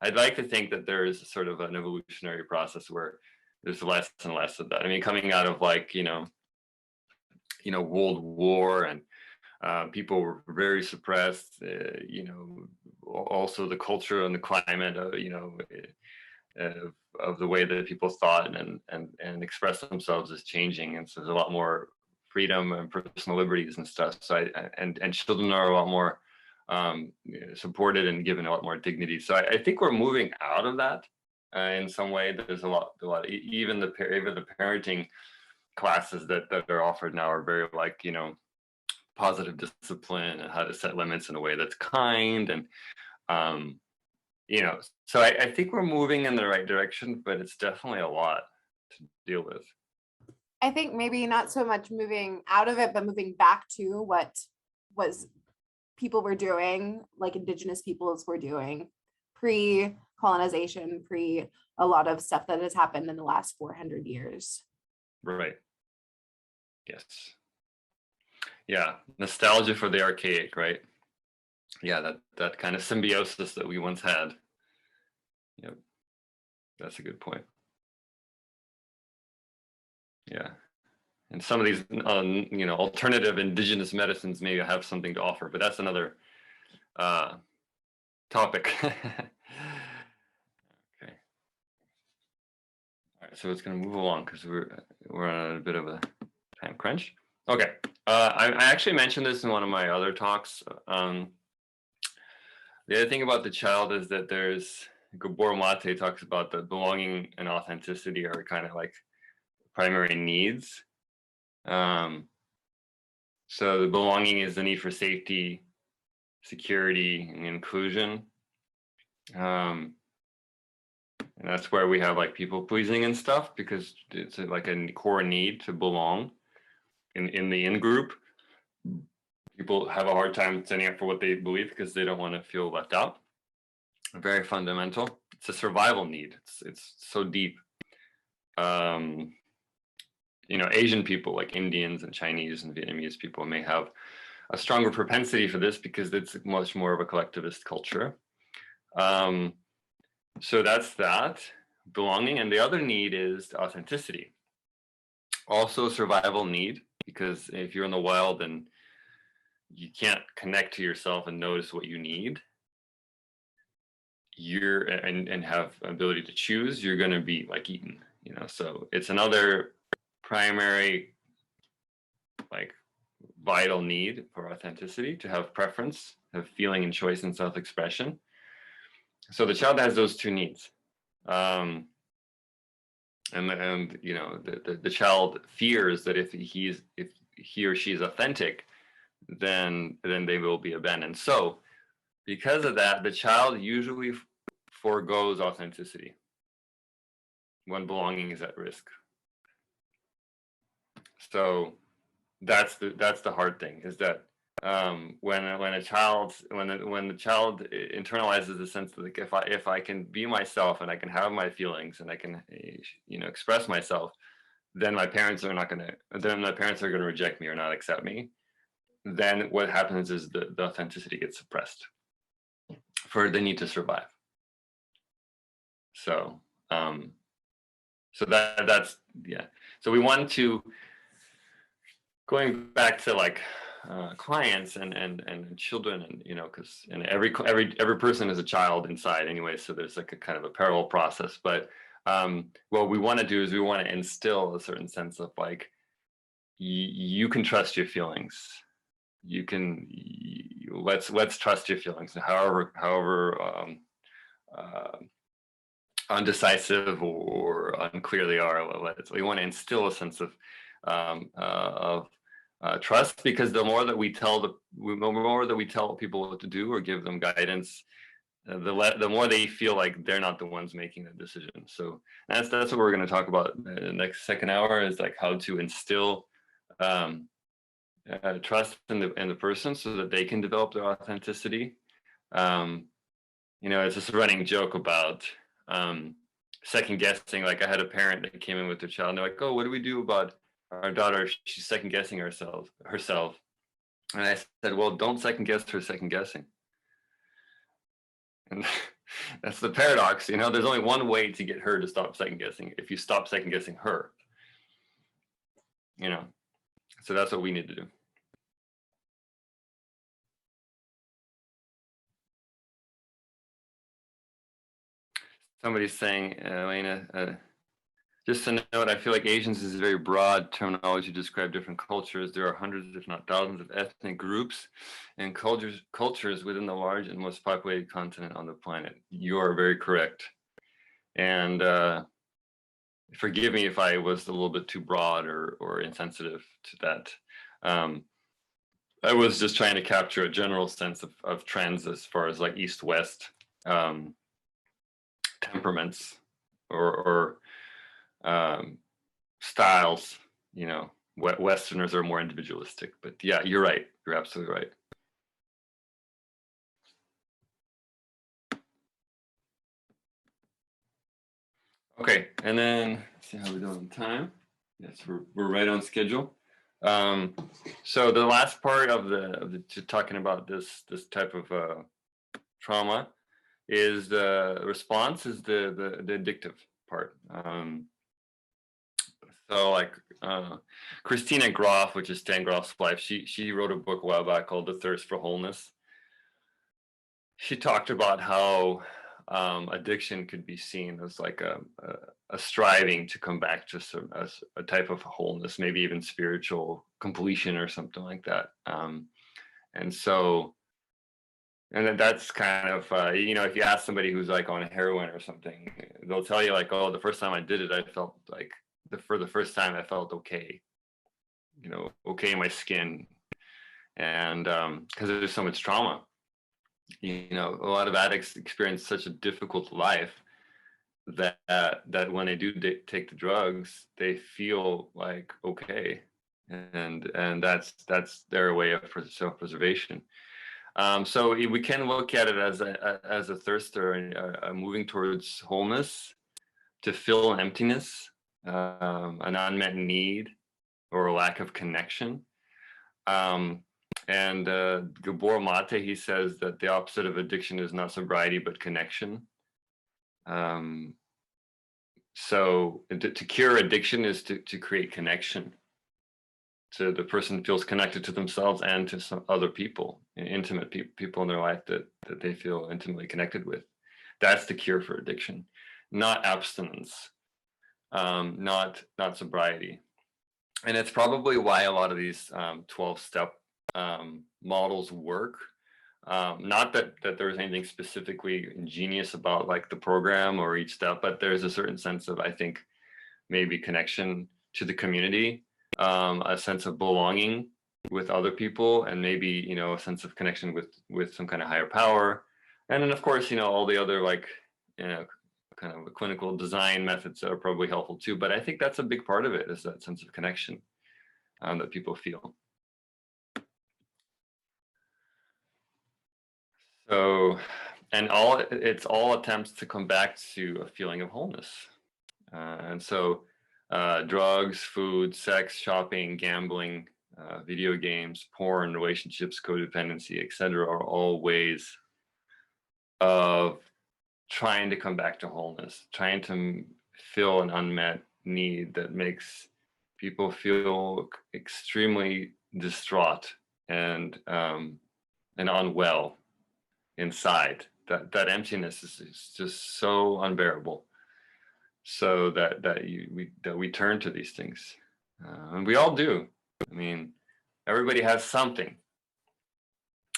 I'd like to think that there is sort of an evolutionary process where there's less and less of that. I mean, coming out of like World War, and people were very suppressed. Also the culture and the climate, of the way that people thought and expressed themselves is changing, and so there's a lot more freedom and personal liberties and stuff. So and children are a lot more supported and given a lot more dignity. So I think we're moving out of that in some way. There's a lot. Even the parenting classes that are offered now are very like positive discipline and how to set limits in a way that's kind, and so I think we're moving in the right direction, but it's definitely a lot to deal with. I think maybe not so much moving out of it, but moving back to what was people were doing, like indigenous peoples were doing pre-colonization, pre a lot of stuff that has happened in the last 400 years. Right. Yes. Yeah. Nostalgia for the archaic, right? Yeah, that kind of symbiosis that we once had. Yep. That's a good point. Yeah. And some of these, alternative indigenous medicines maybe have something to offer, but that's another topic. Okay. All right, so it's going to move along because we're on a bit of a time crunch. Okay. I actually mentioned this in one of my other talks. The other thing about the child is that there's, Gabor Mate talks about that belonging and authenticity are kind of like primary needs. So the belonging is the need for safety, security, and inclusion. And that's where we have like people pleasing and stuff, because it's like a core need to belong in the in-group. People have a hard time standing up for what they believe because they don't want to feel left out. Very fundamental. It's a survival need. It's so deep. Asian people like Indians and Chinese and Vietnamese people may have a stronger propensity for this because it's much more of a collectivist culture. So that's that, belonging. And the other need is authenticity. Also a survival need, because if you're in the wild and you can't connect to yourself and notice what you need, and have ability to choose, you're going to be like eaten, so it's another primary like vital need for authenticity, to have preference, have feeling and choice and self-expression. So the child has those two needs. And you know, the child fears that if he or she is authentic, then they will be abandoned. So because of that, the child usually forgoes authenticity when belonging is at risk. So that's the hard thing, is that when the child internalizes the sense that, like, if I can be myself and I can have my feelings and I can, you know, express myself, then my parents are going to reject me or not accept me. Then what happens is the authenticity gets suppressed for the need to survive. So that's yeah. So we want to, going back to like clients and children, and you know, because every person is a child inside anyway, so there's like a kind of a parallel process. But what we want to do is we want to instill a certain sense of like, you can trust your feelings. You can, let's trust your feelings, however undecisive or unclear they are. We want to instill a sense of trust, because the more that we tell people what to do or give them guidance, the more they feel like they're not the ones making the decision. So that's what we're going to talk about in the next second hour, is like how to instill trust in the person so that they can develop their authenticity. You know, it's this running joke about second guessing. Like, I had a parent that came in with their child and they're like, oh, what do we do about our daughter? She's second guessing herself. And I said, well, don't second guess her second guessing. And that's the paradox, you know, there's only one way to get her to stop second guessing. If you stop second guessing her, you know, so that's what we need to do. Somebody's saying, Elena, just a note, I feel like Asians is a very broad terminology to describe different cultures. There are hundreds, if not thousands, of ethnic groups and cultures within the large and most populated continent on the planet. You are very correct. And forgive me if I was a little bit too broad or insensitive to that. I was just trying to capture a general sense of trends as far as like East-West temperaments or styles. You know, Westerners are more individualistic, but yeah, you're right. You're absolutely right. Okay, and then let's see how we're doing on time. Yes, we're right on schedule. So the last part of the talking about this type of trauma is the response, is the addictive part. So like Christina Groff, which is Stan Groff's wife, she wrote a book a while back called The Thirst for Wholeness. She talked about how addiction could be seen as like a striving to come back to a type of wholeness, maybe even spiritual completion or something like that. And so, and that's kind of, you know, if you ask somebody who's like on heroin or something, they'll tell you like, oh, the first time I did it, I felt like for the first time I felt okay, you know, okay in my skin. And because there's so much trauma. You know, a lot of addicts experience such a difficult life that when they do take the drugs, they feel like okay, and that's their way of self-preservation. So we can look at it as a thirst or a moving towards wholeness, to fill an emptiness, an unmet need, or a lack of connection. And Gabor Mate, he says that the opposite of addiction is not sobriety, but connection. So to cure addiction is to create connection. So the person feels connected to themselves and to some other people, intimate people in their life that they feel intimately connected with. That's the cure for addiction, not abstinence, not sobriety. And it's probably why a lot of these 12-step models work. Not that there's anything specifically ingenious about like the program or each step, but there's a certain sense of, I think, maybe connection to the community, a sense of belonging with other people, and maybe, you know, a sense of connection with some kind of higher power. And then of course, you know, all the other like, you know, kind of clinical design methods are probably helpful too. But I think that's a big part of it, is that sense of connection that people feel. So, and it's all attempts to come back to a feeling of wholeness. And so drugs, food, sex, shopping, gambling, video games, porn, relationships, codependency, etc., are all ways of trying to come back to wholeness, trying to fill an unmet need that makes people feel extremely distraught and unwell inside. That emptiness is just so unbearable. So that we turn to these things, and we all do. I mean, everybody has something.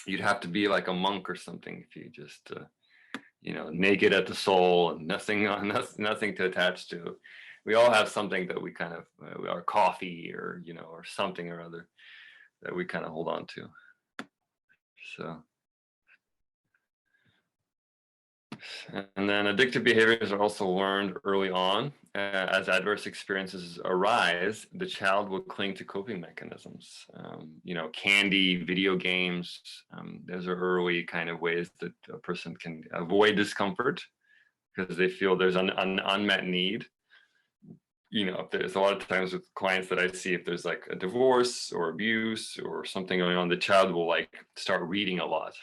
You'd have to be like a monk or something if you just, you know, naked at the soul and nothing to attach to. We all have something that we kind of, our coffee or, you know, or something or other that we kind of hold on to. So. And then addictive behaviors are also learned early on. As adverse experiences arise, the child will cling to coping mechanisms. You know, candy, video games, those are early kind of ways that a person can avoid discomfort because they feel there's an unmet need. You know, there's a lot of times with clients that I see, if there's like a divorce or abuse or something going on, the child will like start reading a lot,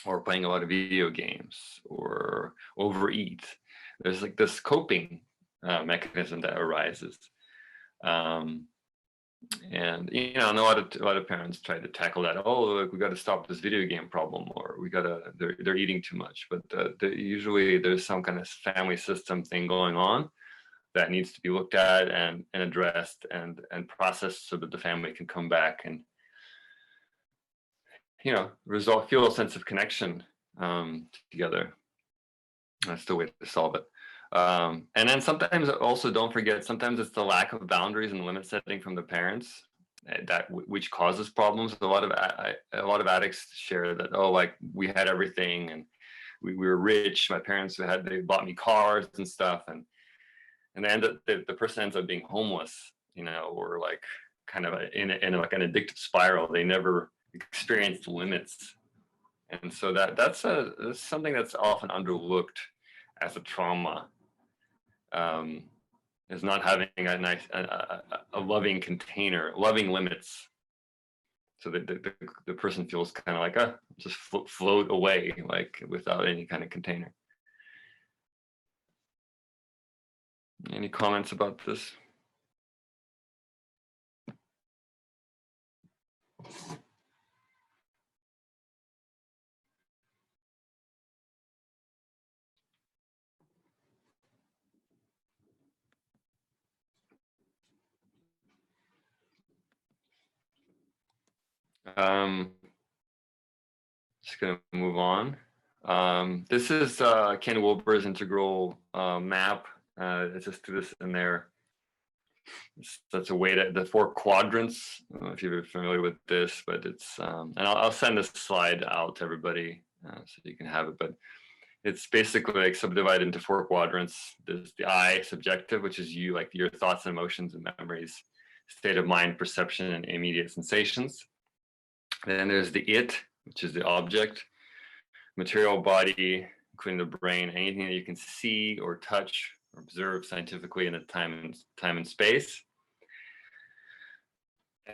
or playing a lot of video games, or overeat. There's like this coping mechanism that arises. And, you know, and a lot of parents try to tackle that. Oh, look, we got to stop this video game problem, or they're eating too much. But usually there's some kind of family system thing going on that needs to be looked at and addressed and processed so that the family can come back and, you know, feel a sense of connection together. That's the way to solve it. And then sometimes also, don't forget, sometimes it's the lack of boundaries and limit setting from the parents which causes problems. A lot of addicts share that, oh, like we had everything and we were rich. My parents they bought me cars and stuff, and the person ends up being homeless, you know, or like kind of in like an addictive spiral. They never experienced limits. And so that's something that's often underlooked as a trauma, is not having a nice, a loving container, loving limits, so that the person feels kind of like, just float away, like without any kind of container. Any comments about this? Just gonna move on. This is Ken Wilber's integral map. It's just this in there. That's a way to the 4 quadrants. I don't know if you're familiar with this, but it's and I'll send this slide out to everybody so you can have it. But it's basically like subdivided into 4 quadrants. There's the I, subjective, which is you, like your thoughts and emotions and memories, state of mind, perception, and immediate sensations. Then there's the it, which is the object, material body, including the brain, anything that you can see or touch or observe scientifically in a time and space.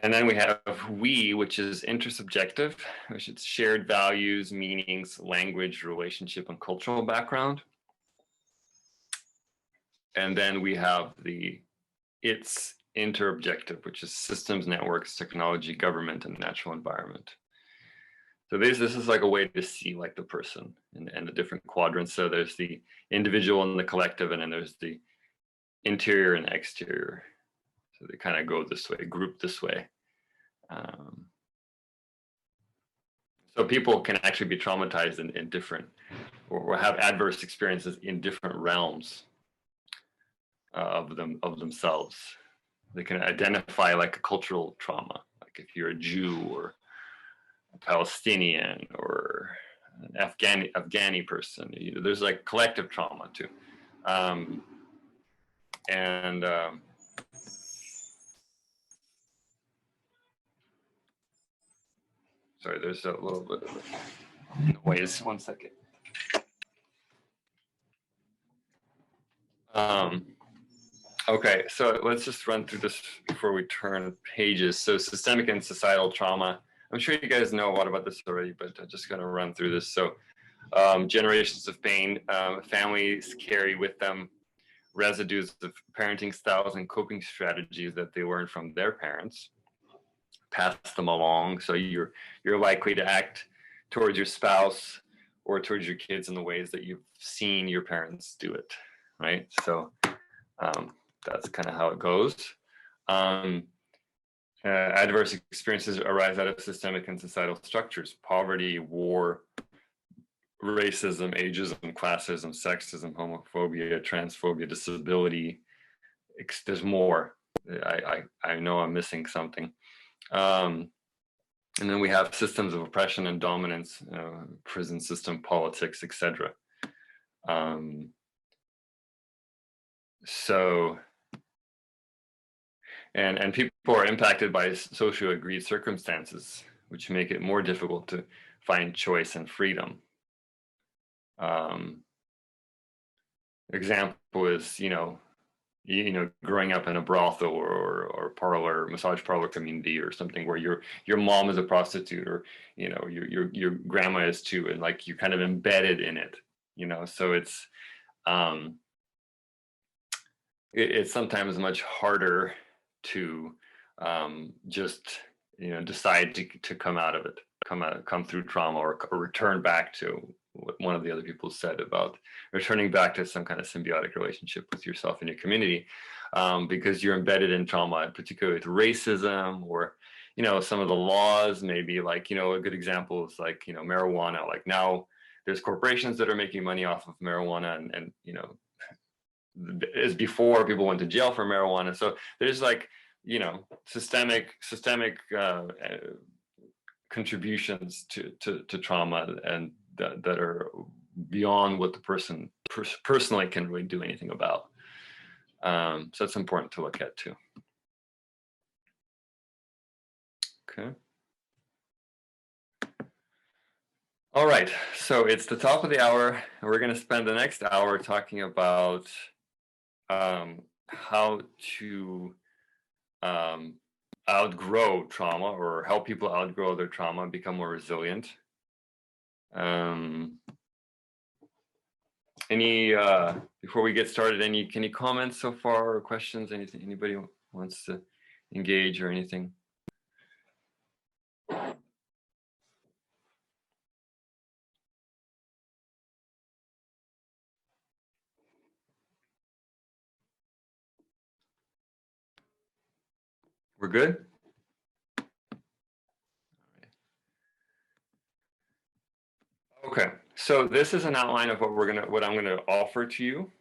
And then we have we, which is intersubjective, which is shared values, meanings, language, relationship, and cultural background. And then we have the it's interobjective, which is systems, networks, technology, government, and natural environment. So this is like a way to see like the person and the different quadrants. So there's the individual and the collective, and then there's the interior and exterior. So they kind of go this way, group this way. So people can actually be traumatized in different, or have adverse experiences in different realms of themselves. They can identify like a cultural trauma, like if you're a Jew or a Palestinian or an Afghani person. There's like collective trauma too. Sorry, there's a little bit of noise. 1 second. Okay, so let's just run through this before we turn pages. So systemic and societal trauma. I'm sure you guys know a lot about this already, but I'm just going to run through this. So generations of pain, families carry with them residues of parenting styles and coping strategies that they learned from their parents, pass them along. So you're likely to act towards your spouse or towards your kids in the ways that you've seen your parents do it, right? So that's kind of how it goes. Adverse experiences arise out of systemic and societal structures: poverty, war, racism, ageism, classism, sexism, homophobia, transphobia, disability. There's more. I know I'm missing something. And then we have systems of oppression and dominance, prison system, politics, etc. So, and people are impacted by socially agreed circumstances, which make it more difficult to find choice and freedom. Example is, growing up in a brothel or parlor, massage parlor community or something where your mom is a prostitute, or your grandma is too, and like you're kind of embedded in it, so it's sometimes much harder to just decide to come out of it, come through trauma, or return back to what one of the other people said about returning back to some kind of symbiotic relationship with yourself and your community, because you're embedded in trauma, particularly with racism, or some of the laws. Maybe like a good example is like marijuana. Like now there's corporations that are making money off of marijuana, and as before people went to jail for marijuana. So there's like systemic contributions to trauma, and that are beyond what the person personally can really do anything about. So it's important to look at too. Okay. All right, so it's the top of the hour, and we're going to spend the next hour talking about how to outgrow trauma, or help people outgrow their trauma and become more resilient. Before we get started, any comments so far, or questions? Anything anybody wants to engage or anything? We're good? Okay, so this is an outline of what I'm gonna offer to you,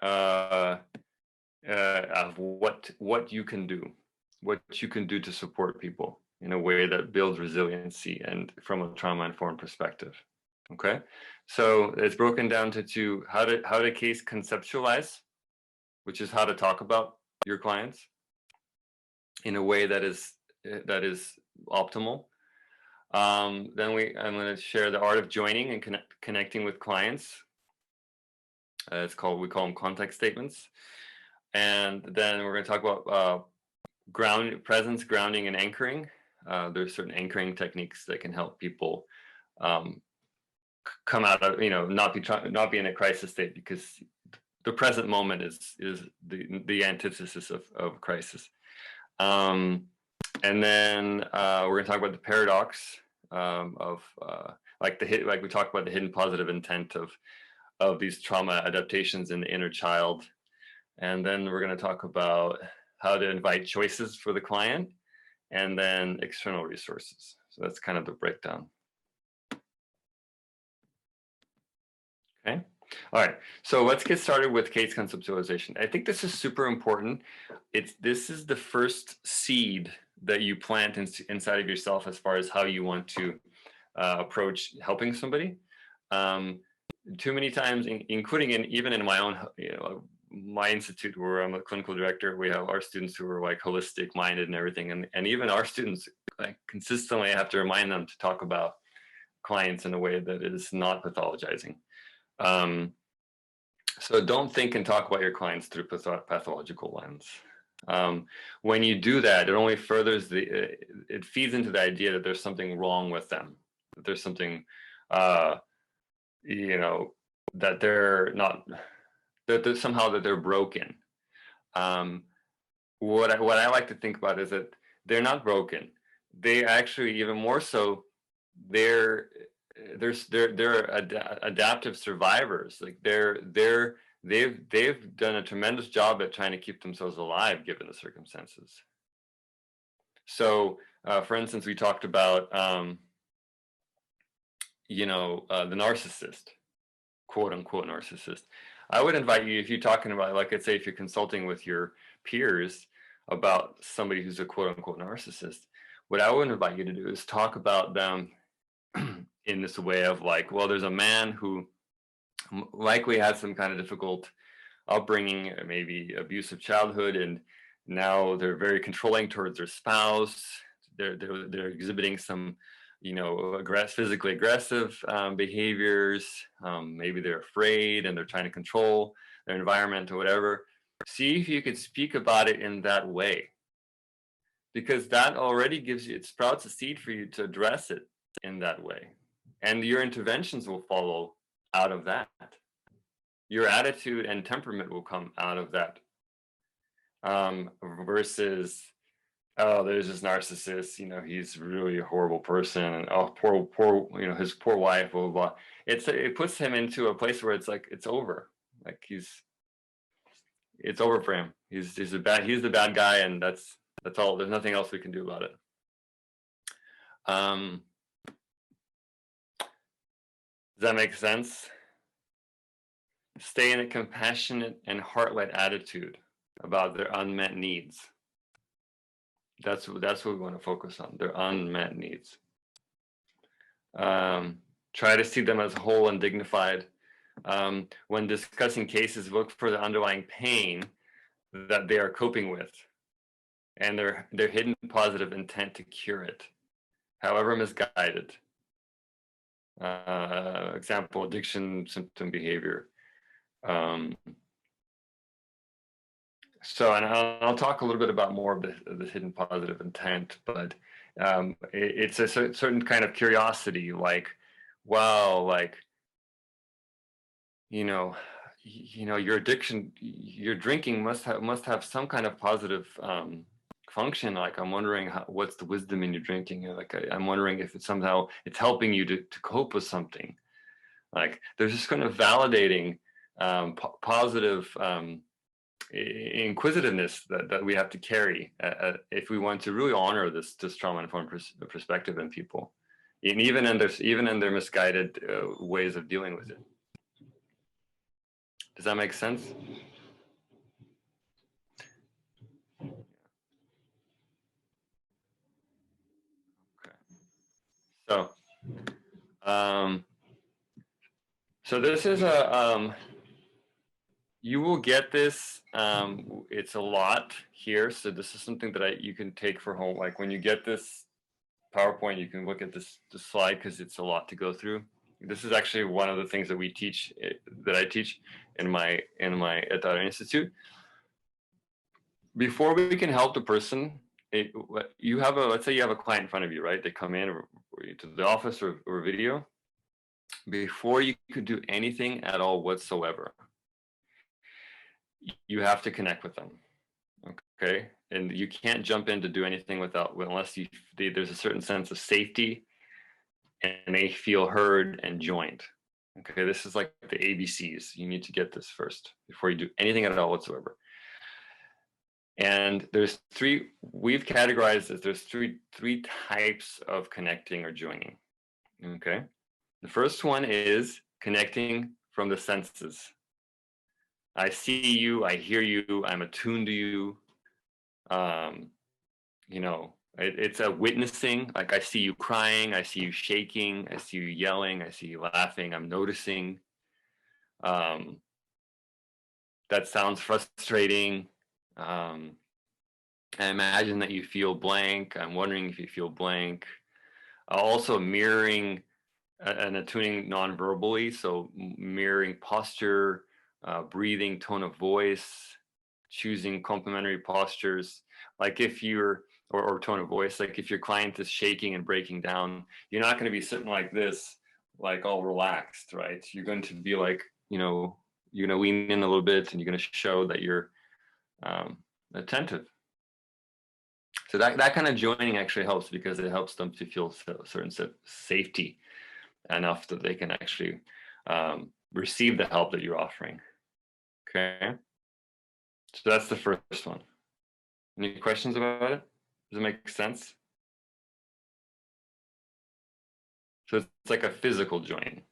of what you can do, to support people in a way that builds resiliency and from a trauma-informed perspective. Okay, so it's broken down to how to case conceptualize, which is how to talk about your clients in a way that is optimal. Then I'm going to share the art of joining and connecting with clients. We call them context statements. And then we're going to talk about presence, grounding, and anchoring. There's certain anchoring techniques that can help people come out of, not be in a crisis state, because the present moment is the antithesis of crisis. And then we're going to talk about the paradox of like we talked about the hidden positive intent of these trauma adaptations in the inner child. And then we're going to talk about how to invite choices for the client, and then external resources. So that's kind of the breakdown. Okay. All right. So let's get started with case conceptualization. I think this is super important. This is the first seed that you plant inside of yourself as far as how you want to approach helping somebody. Too many times, including even in my own, my institute where I'm a clinical director, we have our students who are like holistic minded and everything. And even our students, like, consistently have to remind them to talk about clients in a way that is not pathologizing. So don't think and talk about your clients through pathological lens. When you do that, it only furthers it feeds into the idea that there's something wrong with them, that there's something, that they're not, that somehow that they're broken. What I like to think about is that they're not broken. They actually, even more so, they're adaptive survivors. Like they've done a tremendous job at trying to keep themselves alive given the circumstances. So for instance, we talked about the narcissist, quote unquote narcissist. I would invite you, if you're talking about, like, let's say if you're consulting with your peers about somebody who's a quote unquote narcissist, what I would invite you to do is talk about them in this way of like, well, there's a man who likely had some kind of difficult upbringing, maybe abusive childhood, and now they're very controlling towards their spouse. They're exhibiting some, physically aggressive behaviors. Maybe they're afraid and they're trying to control their environment or whatever. See if you could speak about it in that way, because that already it sprouts a seed for you to address it in that way. And your interventions will follow out of that. Your attitude and temperament will come out of that. Versus, oh, there's this narcissist, he's really a horrible person, and oh, poor, his poor wife, blah, blah, blah. It puts him into a place where it's like, it's over. Like it's over for him. He's the bad guy, and that's all. There's nothing else we can do about it. Does that make sense? Stay in a compassionate and heart-led attitude about their unmet needs. That's what we want to focus on, their unmet needs. Try to see them as whole and dignified. When discussing cases, look for the underlying pain that they are coping with and their hidden positive intent to cure it, however misguided. Example, addiction, symptom, behavior. So, and I'll talk a little bit about more of the hidden positive intent, but it's a certain kind of curiosity, like, wow, like, your addiction, your drinking must have some kind of positive function. Like, I'm wondering what's the wisdom in your drinking. Like, I'm wondering if it's helping you to cope with something. Like, there's just kind of validating positive inquisitiveness that we have to carry if we want to really honor this trauma-informed perspective in people, and even in their misguided ways of dealing with it. Does that make sense? Okay. So this is you will get this. It's a lot here, so this is something that you can take for home. Like, when you get this PowerPoint, you can look at this slide, because it's a lot to go through. This is actually one of the things that I teach at our institute. Before we can help the person, let's say you have a client in front of you, right? They come in or to the office or video. Before you could do anything at all whatsoever, you have to connect with them, okay? And you can't jump in to do anything unless there's a certain sense of safety and they feel heard and joined. Okay, this is like the ABCs. You need to get this first before you do anything at all whatsoever. And there's three, we've categorized as there's three types of connecting or joining. Okay. The first one is connecting from the senses. I see you, I hear you, I'm attuned to you. You know, it's a witnessing, like I see you crying, I see you shaking, I see you yelling, I see you laughing, I'm noticing. That sounds frustrating. I imagine that you feel blank. I'm wondering if you feel blank. Also mirroring and attuning non-verbally, so mirroring posture, breathing, tone of voice, choosing complementary postures. Like if you're, or tone of voice, like if your client is shaking and breaking down, you're not going to be sitting like this, like all relaxed, right? You're going to be like, you know, you're going to lean in a little bit and you're going to show that you're attentive. So that kind of joining actually helps because it helps them to feel certain safety enough that they can actually receive the help that you're offering. Okay. So that's the first one. Any questions about it? Does it make sense? So it's like a physical join.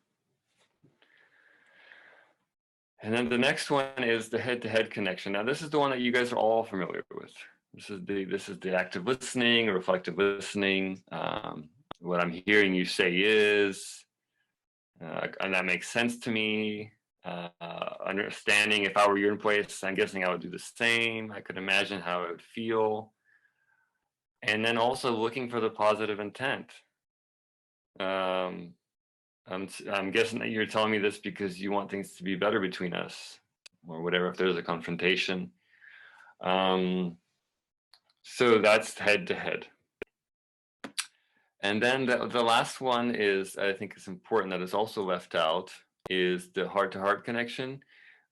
And then the next one is the head-to-head connection. Now this is the one that you guys are all familiar with. This is the active listening, reflective listening. What I'm hearing you say is, and that makes sense to me. Understanding if I were your place, I'm guessing I would do the same. I could imagine how it would feel. And then also looking for the positive intent. I'm guessing that you're telling me this because you want things to be better between us or whatever, if there's a confrontation. So that's head to head. And then the last one is, I think it's important that is also left out, is the heart-to-heart connection.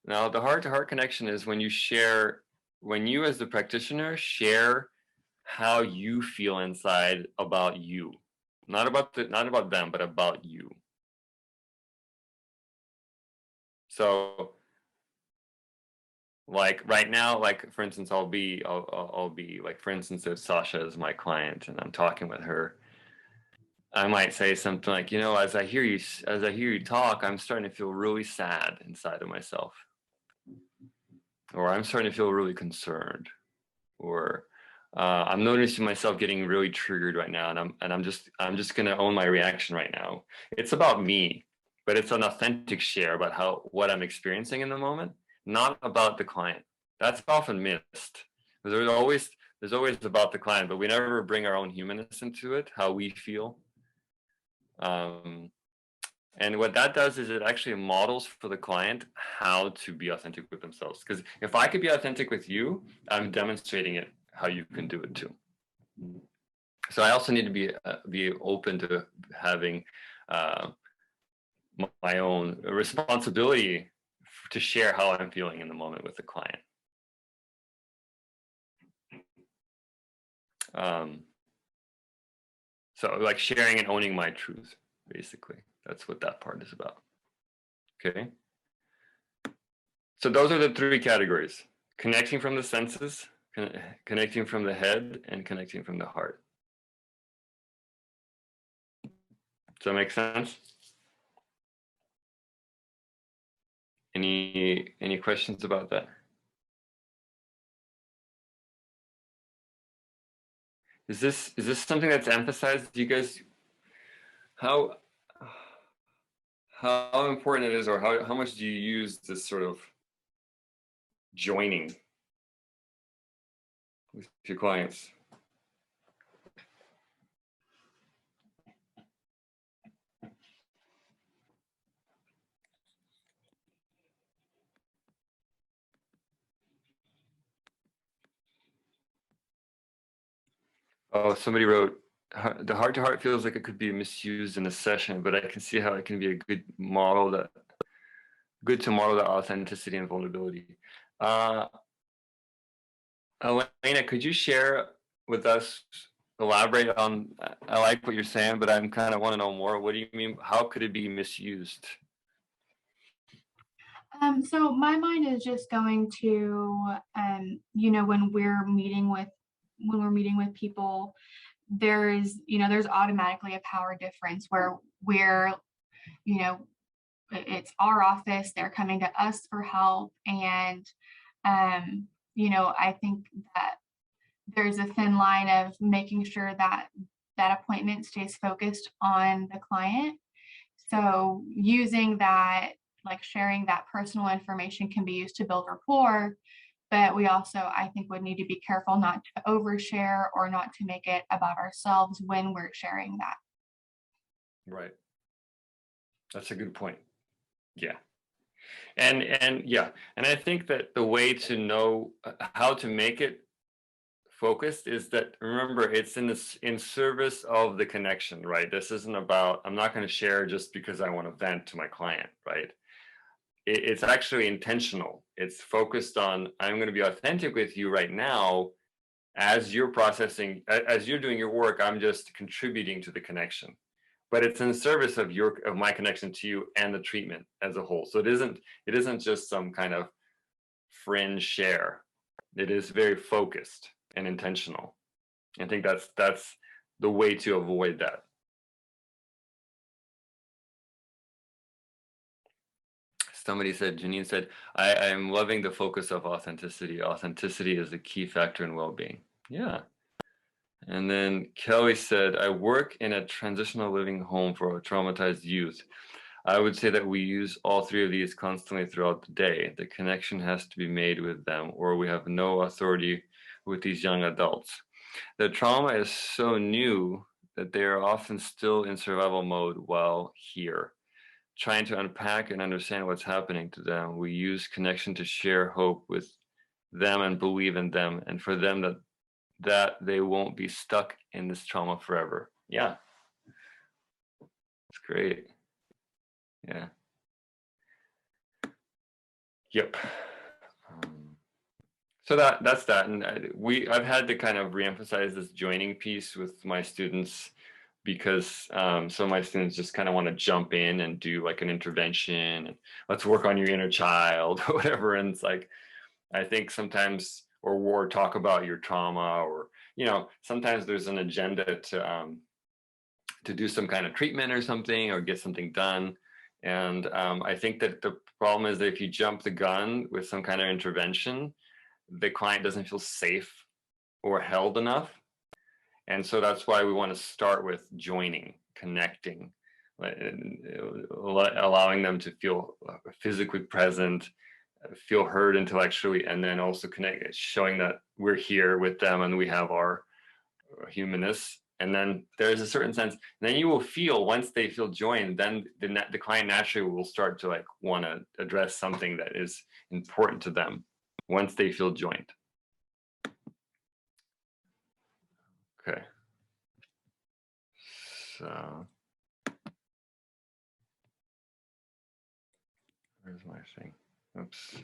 Now, the heart-to-heart connection is when you share, when you as the practitioner share how you feel inside about you, not about them, but about you. So, like right now, like for instance, I'll be like, for instance, if Sasha is my client and I'm talking with her, I might say something like, you know, as I hear you talk, I'm starting to feel really sad inside of myself, or I'm starting to feel really concerned, or I'm noticing myself getting really triggered right now, and I'm just gonna own my reaction right now. It's about me, but it's an authentic share about what I'm experiencing in the moment, not about the client. That's often missed. There's always about the client, but we never bring our own humanness into it, how we feel. And what that does is it actually models for the client how to be authentic with themselves. Because if I could be authentic with you, I'm demonstrating it how you can do it too. So I also need to be open to having my own responsibility to share how I'm feeling in the moment with the client. So like sharing and owning my truth, basically. That's what that part is about. Okay. So those are the three categories: connecting from the senses, connecting from the head, and connecting from the heart. Does that make sense? Any questions about that? Is this something that's emphasized? Do you guys, how important it is, or how much do you use this sort of joining with your clients? Oh, somebody wrote, the heart-to-heart feels like it could be misused in a session, but I can see how it can be a good to model that authenticity and vulnerability. Elena, could you share with us, elaborate on, I like what you're saying, but I'm kind of want to know more. What do you mean? How could it be misused? So my mind is just going to, when we're meeting with people, there's automatically a power difference where you know, it's our office, they're coming to us for help. And, I think that there's a thin line of making sure that that appointment stays focused on the client. So using that, like sharing that personal information can be used to build rapport, but we also, I think, would need to be careful not to overshare or not to make it about ourselves when we're sharing that. Right. That's a good point. Yeah. And yeah, and I think that the way to know how to make it focused is that, remember, it's in service of the connection, right? This isn't about, I'm not going to share just because I want to vent to my client, right? It's actually intentional. It's focused on, I'm going to be authentic with you right now. As you're processing, as you're doing your work, I'm just contributing to the connection, but it's in service of my connection to you and the treatment as a whole. So it isn't just some kind of fringe share. It is very focused and intentional. I think that's the way to avoid that. Somebody said, Janine said, I'm loving the focus of authenticity. Authenticity is a key factor in well-being. Yeah. And then Kelly said, I work in a transitional living home for traumatized youth. I would say that we use all three of these constantly throughout the day. The connection has to be made with them, or we have no authority with these young adults. The trauma is so new that they are often still in survival mode while here. Trying to unpack and understand what's happening to them, we use connection to share hope with them and believe in them, and for them that they won't be stuck in this trauma forever. Yeah, it's great. Yeah. Yep. So that's that, and I've had to kind of reemphasize this joining piece with my students, because some of my students just kind of want to jump in and do like an intervention and let's work on your inner child or whatever. And it's like, I think sometimes, or talk about your trauma, or, sometimes there's an agenda to do some kind of treatment or something, or get something done. And I think that the problem is that if you jump the gun with some kind of intervention, the client doesn't feel safe or held enough. And so that's why we want to start with joining, connecting, allowing them to feel physically present, feel heard intellectually, and then also connect, showing that we're here with them and we have our humanness. And then there's a certain sense, then you will feel, once they feel joined, then the client naturally will start to like want to address something that is important to them once they feel joined. Okay. So where's my thing? Oops.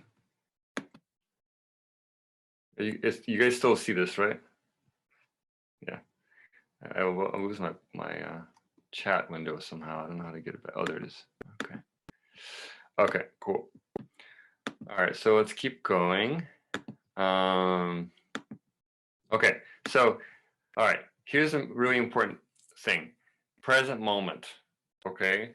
You guys still see this, right? Yeah. I'll lose my chat window somehow. I don't know how to get it back. Oh, there it is. Okay. Okay, cool. All right, so let's keep going. Okay, so, all right, here's a really important thing. Present moment, okay?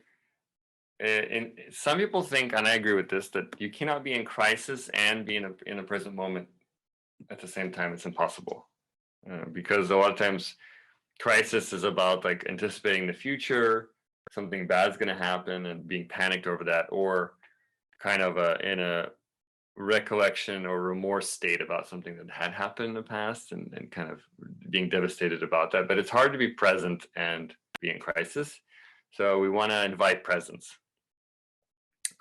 Some people think, and I agree with this, that you cannot be in crisis and be in a present moment at the same time. It's impossible, because a lot of times crisis is about like anticipating the future, something bad's going to happen and being panicked over that, or kind of in a recollection or remorse state about something that had happened in the past, and kind of being devastated about that. But it's hard to be present and be in crisis. So we want to invite presence.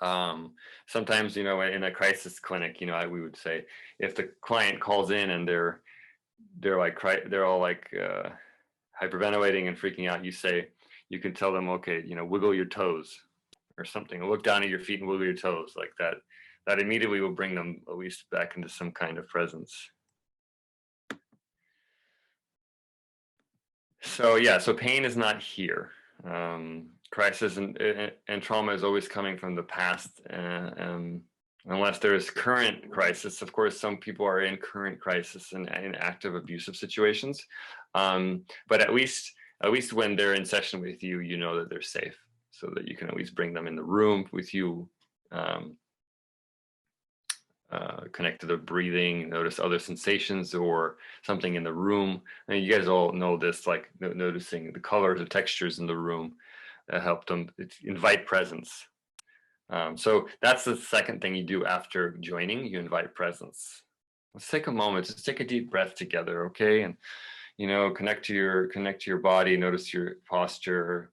Sometimes, in a crisis clinic, we would say, if the client calls in and they're all like hyperventilating and freaking out, you can tell them, okay, wiggle your toes or something, or look down at your feet and wiggle your toes, like that. That immediately will bring them at least back into some kind of presence. So yeah, so pain is not here. Crisis and trauma is always coming from the past, unless there is current crisis. Of course, some people are in current crisis and in active abusive situations, but at least when they're in session with you, you know that they're safe, so that you can at least bring them in the room with you, connect to the breathing, notice other sensations or something in the room. And you guys all know this, like noticing the colors or textures in the room that help them invite presence. So that's the second thing you do after joining. You invite presence. Let's take a moment, just take a deep breath together, okay? And you know, connect to your body, notice your posture,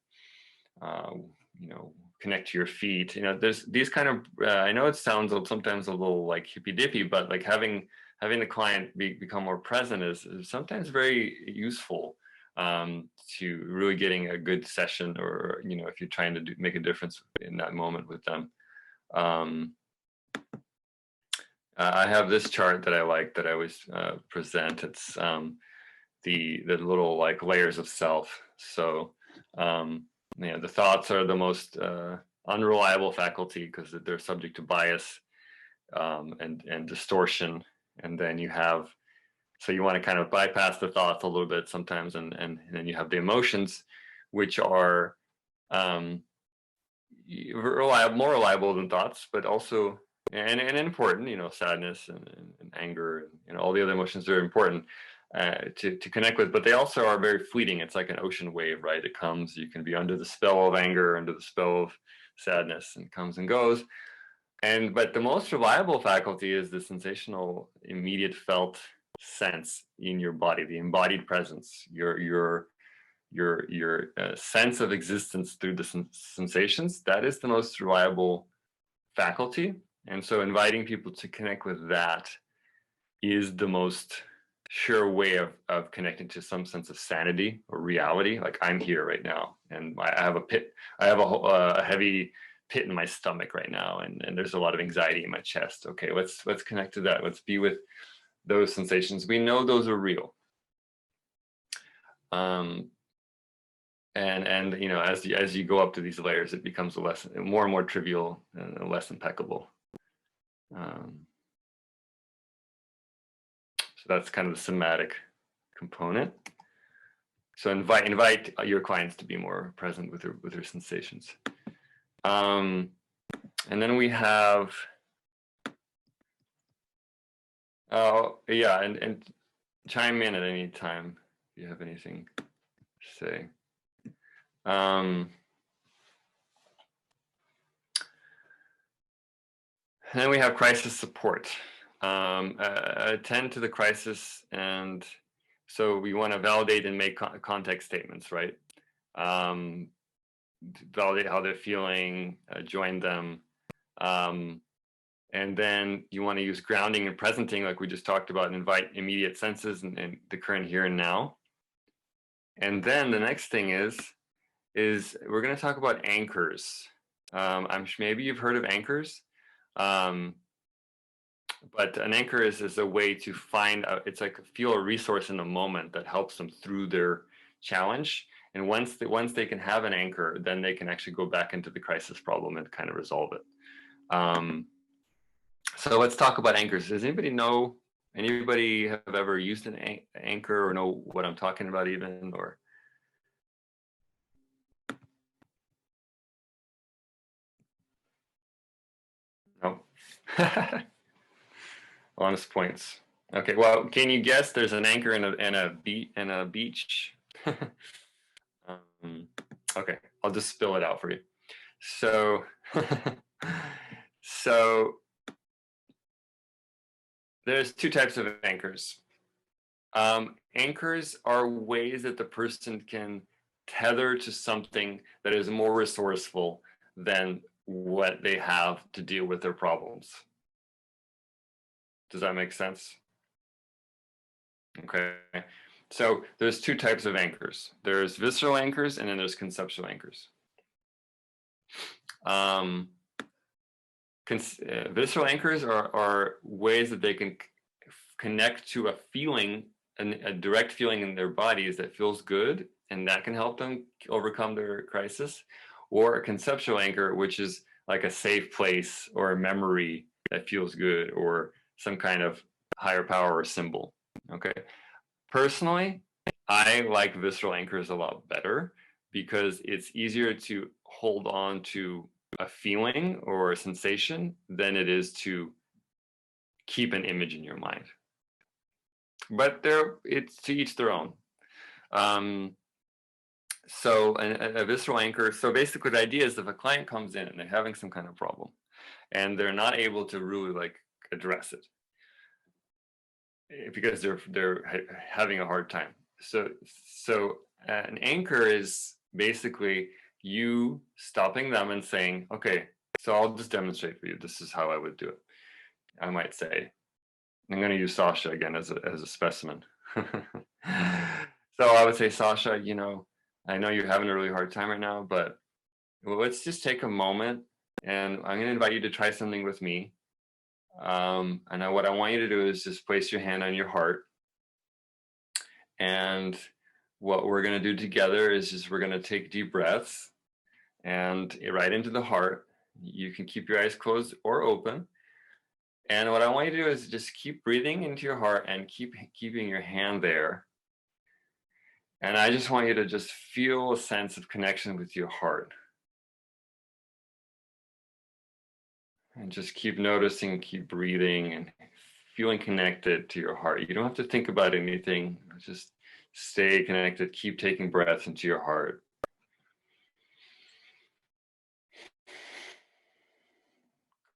you know, connect to your feet. You know, there's these kind of I know it sounds sometimes a little like hippy dippy, but like having the client become more present is sometimes very useful, to really getting a good session, or you know, if you're trying to make a difference in that moment with them. I have this chart that I like, that I always present. It's the little like layers of self. So you know, the thoughts are the most unreliable faculty because they're subject to bias and distortion. And then you have, so you want to kind of bypass the thoughts a little bit sometimes, and then you have the emotions, which are more reliable than thoughts, but also and important. You know, sadness and anger and all the other emotions are important to connect with, but they also are very fleeting. It's like an ocean wave, right? It comes, you can be under the spell of anger, under the spell of sadness, and comes and goes. But the most reliable faculty is the sensational, immediate felt sense in your body, the embodied presence, your sense of existence through the sensations. That is the most reliable faculty. And so inviting people to connect with that is the most sure way of connecting to some sense of sanity or reality. Like, I'm here right now, and I have a heavy pit in my stomach right now, and there's a lot of anxiety in my chest. Okay, let's connect to that. Let's be with those sensations. We know those are real. And you know, as you go up to these layers, it becomes more and more trivial and less impeccable. So that's kind of the somatic component. So invite your clients to be more present with their sensations. And then we have, yeah, and chime in at any time if you have anything to say. And then we have crisis support. Attend to the crisis, and so we want to validate and make context statements, right? Validate how they're feeling, join them, and then you want to use grounding and presenting, like we just talked about, and invite immediate senses and the current here and now. And then the next thing is we're going to talk about anchors. Maybe you've heard of anchors. But an anchor is a way to find it's like feel a resource in the moment that helps them through their challenge. And once they can have an anchor, then they can actually go back into the crisis problem and kind of resolve it. So let's talk about anchors. Does anybody have ever used an anchor, or know what I'm talking about even, or? No. Honest points. Okay, well, can you guess there's an anchor in a beach? Okay, I'll just spill it out for you. So, so there's two types of anchors. Anchors are ways that the person can tether to something that is more resourceful than what they have to deal with their problems. Does that make sense? Okay, so there's two types of anchors. There's visceral anchors, and then there's conceptual anchors. Visceral anchors are ways that they can connect to a feeling, a direct feeling in their bodies that feels good, and that can help them overcome their crisis. Or a conceptual anchor, which is like a safe place or a memory that feels good, or some kind of higher power or symbol. Okay. Personally, I like visceral anchors a lot better because it's easier to hold on to a feeling or a sensation than it is to keep an image in your mind. But it's to each their own. So a visceral anchor, so basically the idea is if a client comes in and they're having some kind of problem and they're not able to really like address it because they're having a hard time. So an anchor is basically you stopping them and saying, okay, so I'll just demonstrate for you. This is how I would do it. I might say, I'm going to use Sasha again as a specimen. So I would say, Sasha, you know, I know you're having a really hard time right now, but let's just take a moment and I'm going to invite you to try something with me. And what I want you to do is just place your hand on your heart. And what we're going to do together is just we're going to take deep breaths and right into the heart. You can keep your eyes closed or open. And what I want you to do is just keep breathing into your heart and keeping your hand there. And I just want you to just feel a sense of connection with your heart. And just keep noticing, keep breathing and feeling connected to your heart. You don't have to think about anything. Just stay connected. Keep taking breaths into your heart.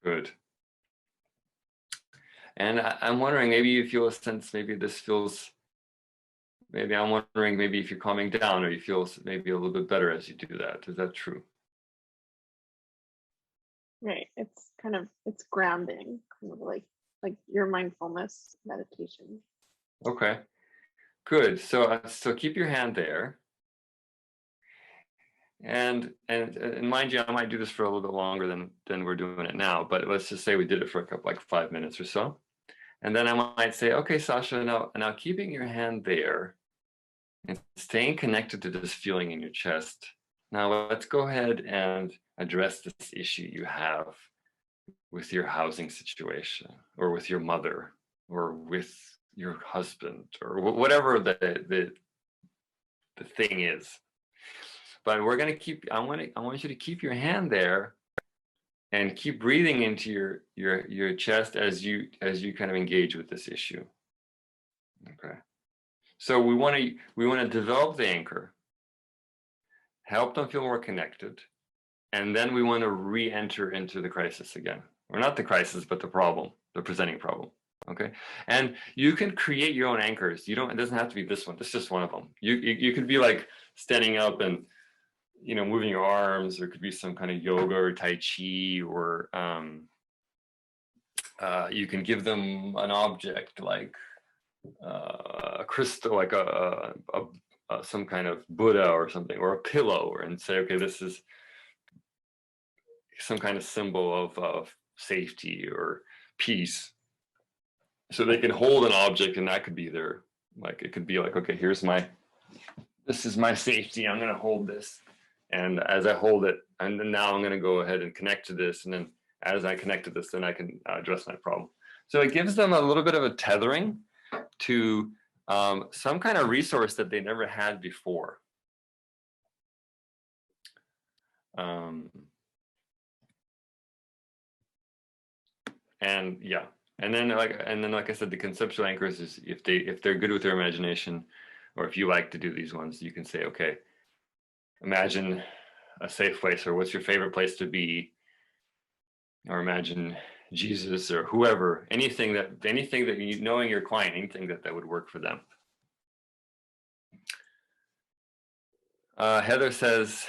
Good. And I'm wondering, maybe you feel a sense, maybe this feels, maybe I'm wondering, maybe if you're calming down or you feel maybe a little bit better as you do that. Is that true? Right. It's kind of, it's grounding, kind of like your mindfulness meditation. Okay, good. So keep your hand there. And mind you, I might do this for a little bit longer than we're doing it now, but let's just say we did it for a couple, like 5 minutes or so. And then I might say, okay, Sasha, now keeping your hand there and staying connected to this feeling in your chest. Now let's go ahead and address this issue you have with your housing situation, or with your mother, or with your husband, or whatever the thing is. But we're going to keep, I want you to keep your hand there and keep breathing into your chest as you kind of engage with this issue. Okay. So we want to develop the anchor, help them feel more connected, and then we want to re-enter into the crisis again. Or not the crisis, but the problem, the presenting problem. Okay. And you can create your own anchors. It doesn't have to be this one. This is just one of them. You could be like standing up and, you know, moving your arms, or it could be some kind of yoga or Tai Chi, or you can give them an object like a crystal, like some kind of Buddha or something, or a pillow, and say, okay, this is some kind of symbol of safety or peace. So they can hold an object, and that could be their, like, it could be like, okay, this is my safety. I'm going to hold this. And as I hold it, and then now I'm going to go ahead and connect to this. And then as I connect to this, then I can address my problem. So it gives them a little bit of a tethering to some kind of resource that they never had before. And yeah, and then like I said, the conceptual anchors is if they're good with their imagination, or if you like to do these ones, you can say, okay, imagine a safe place, or what's your favorite place to be, or imagine Jesus or whoever, anything that you, knowing your client, anything that would work for them. Heather says,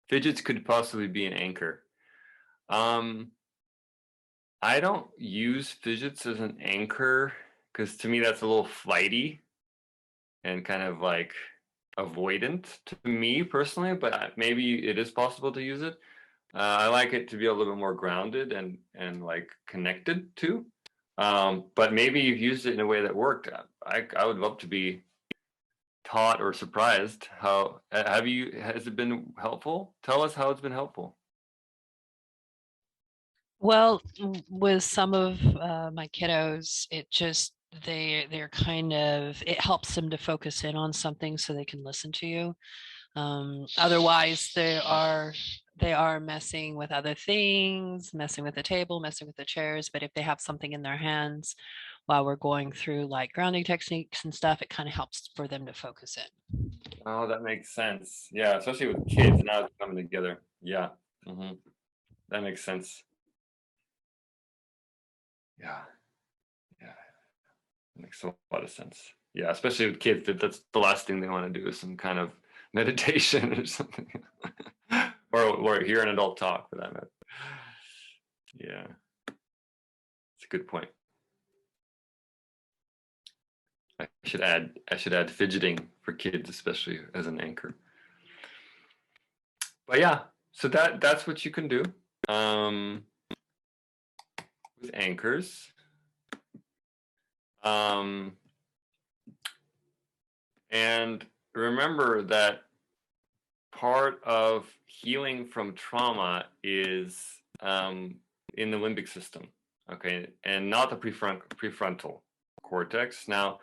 fidgets could possibly be an anchor. I don't use fidgets as an anchor because to me that's a little flighty and kind of like avoidant to me personally, but maybe it is possible to use it. I like it to be a little bit more grounded and like connected to. But maybe you've used it in a way that worked. I would love to be taught or surprised. How has it been helpful? Tell us how it's been helpful. Well, with some of my kiddos, it just they're kind of, it helps them to focus in on something so they can listen to you. Otherwise, they are messing with other things, messing with the table, messing with the chairs. But if they have something in their hands while we're going through like grounding techniques and stuff, it kind of helps for them to focus in. Oh, that makes sense. Yeah, especially with kids now it's coming together. Yeah, that makes sense. Yeah, yeah, that makes a lot of sense. Yeah, especially with kids, that's the last thing they want to do is some kind of meditation or something, or hear an adult talk for that matter. Yeah, it's a good point. I should add fidgeting for kids, especially as an anchor. But yeah, so that's what you can do with anchors. And remember that part of healing from trauma is in the limbic system, okay, and not the prefrontal cortex. Now,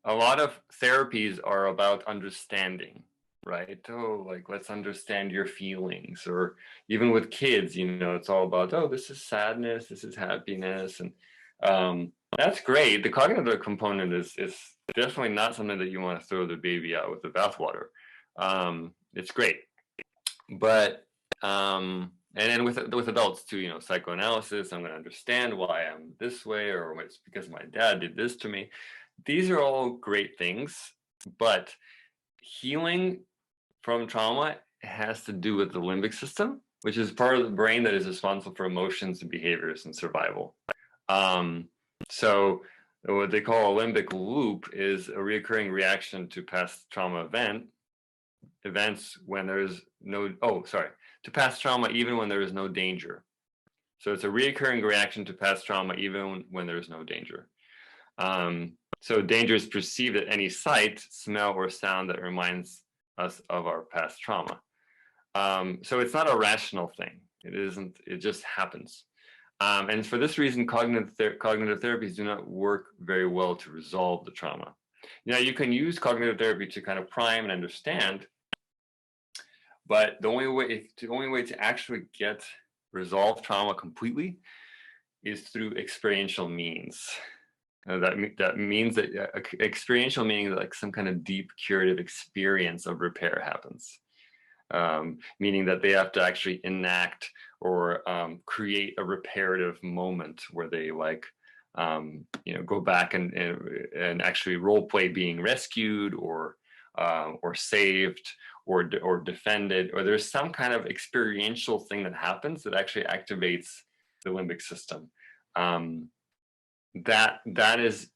a lot of therapies are about understanding, right? Oh, like let's understand your feelings, or even with kids, it's all about, oh, this is sadness, this is happiness, and that's great. The cognitive component is definitely not something that you want to throw the baby out with the bathwater. It's great, but and then with adults too, psychoanalysis, I'm going to understand why I'm this way, or it's because my dad did this to me. These are all great things, but healing from trauma has to do with the limbic system, which is part of the brain that is responsible for emotions and behaviors and survival. So what they call a limbic loop is a recurring reaction to past trauma events when there's to past trauma even when there is no danger. So it's a recurring reaction to past trauma even when there's no danger. So danger is perceived at any sight, smell, or sound that reminds us of our past trauma. So it's not a rational thing. It isn't. It just happens. And for this reason, cognitive therapies do not work very well to resolve the trauma. Now, you can use cognitive therapy to kind of prime and understand, but the only way to actually get resolved trauma completely is through experiential means. That means that experiential meaning like some kind of deep curative experience of repair happens. Meaning that they have to actually enact or create a reparative moment where they go back and actually role play being rescued or saved or defended, or there's some kind of experiential thing that happens that actually activates the limbic system. That is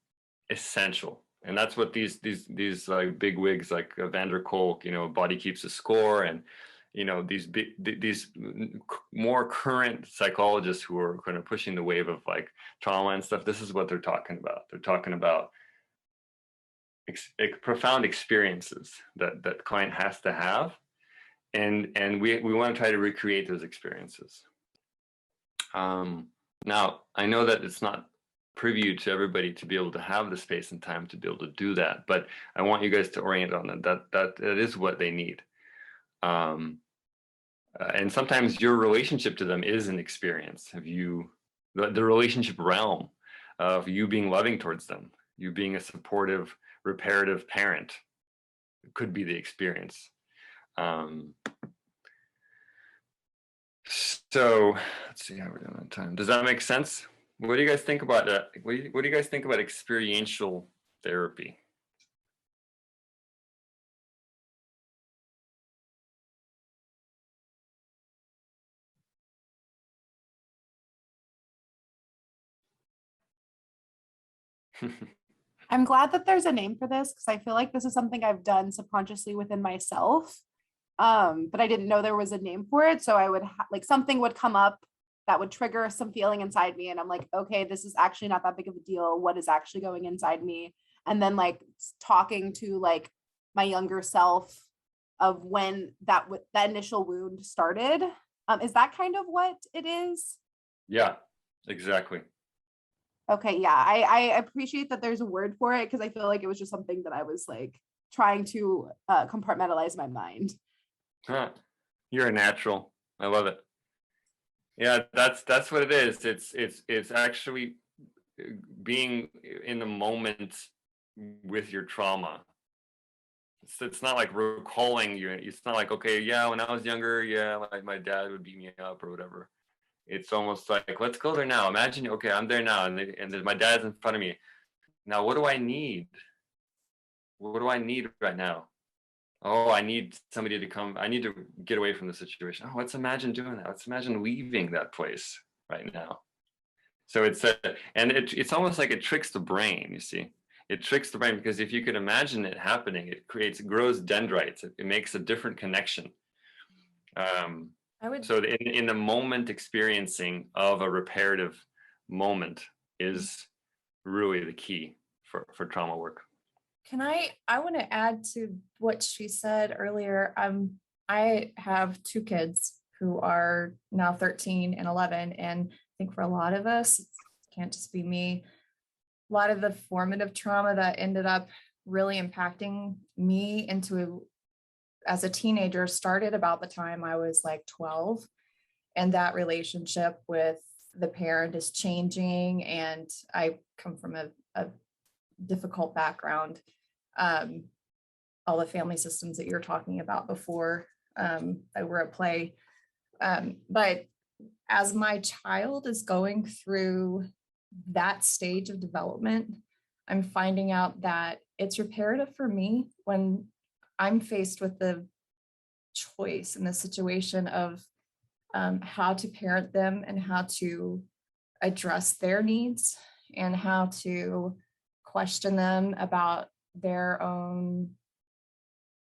essential. And that's what these like big wigs like Vander Kolk, Body Keeps the Score, and these more current psychologists who are kind of pushing the wave of like trauma and stuff. This is what they're talking about. They're talking about profound experiences that client has to have, and we want to try to recreate those experiences. Now, I know that it's not preview to everybody to be able to have the space and time to be able to do that, but I want you guys to orient on that is what they need. And sometimes your relationship to them is an experience of you, the relationship realm of you being loving towards them, you being a supportive, reparative parent could be the experience. So let's see how we're doing on time. Does that make sense? What do you guys think about that? What do you guys think about experiential therapy? I'm glad that there's a name for this because I feel like this is something I've done subconsciously within myself. But I didn't know there was a name for it. So I would like something would come up that would trigger some feeling inside me. And I'm like, okay, this is actually not that big of a deal. What is actually going inside me? And then like talking to like my younger self of when that initial wound started. Is that kind of what it is? Yeah, exactly. Okay, yeah, I appreciate that there's a word for it, because I feel like it was just something that I was like trying to compartmentalize my mind. Huh. You're a natural. I love it. Yeah, that's what it is. It's actually being in the moment with your trauma. It's not like recalling you. It's not like, okay, yeah, when I was younger, yeah, like my dad would beat me up or whatever. It's almost like, let's go there now. Imagine, okay, I'm there now, and my dad's in front of me. Now, what do I need? What do I need right now? Oh, I need somebody to come. I need to get away from the situation. Oh, let's imagine doing that. Let's imagine leaving that place right now. So it's almost like it tricks the brain, you see. It tricks the brain because if you could imagine it happening, it grows dendrites. It makes a different connection. So in the moment experiencing of a reparative moment is really the key for trauma work. I want to add to what she said earlier. I have two kids who are now 13 and 11. And I think for a lot of us, it can't just be me, a lot of the formative trauma that ended up really impacting me as a teenager started about the time I was like 12. And that relationship with the parent is changing. And I come from a difficult background. All the family systems that you're talking about before that were at play. But as my child is going through that stage of development, I'm finding out that it's reparative for me when I'm faced with the choice in the situation of how to parent them and how to address their needs and how to question them about their own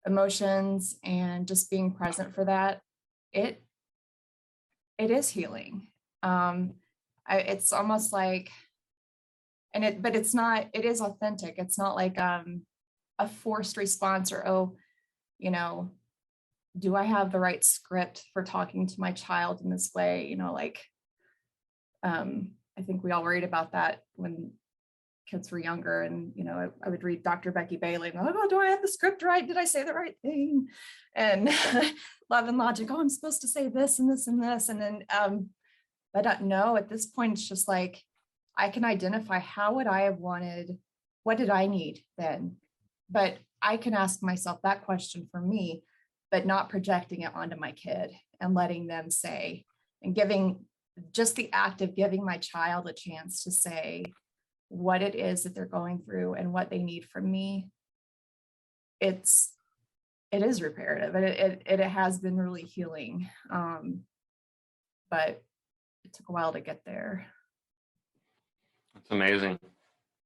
emotions and just being present for that. It is healing. It's almost like, but it's not, it is authentic. It's not like a forced response or, oh, do I have the right script for talking to my child in this way? I think we all worried about that when kids were younger, and I would read Dr. Becky Bailey and oh, do I have the script right? Did I say the right thing? And Love and Logic, oh, I'm supposed to say this and this and this. And then I don't know, at this point, it's just like I can identify how would I have wanted, what did I need then? But I can ask myself that question for me, but not projecting it onto my kid and letting them say, and giving just the act of giving my child a chance to say what it is that they're going through and what they need from me. It is reparative, and it has been really healing. But it took a while to get there. That's amazing.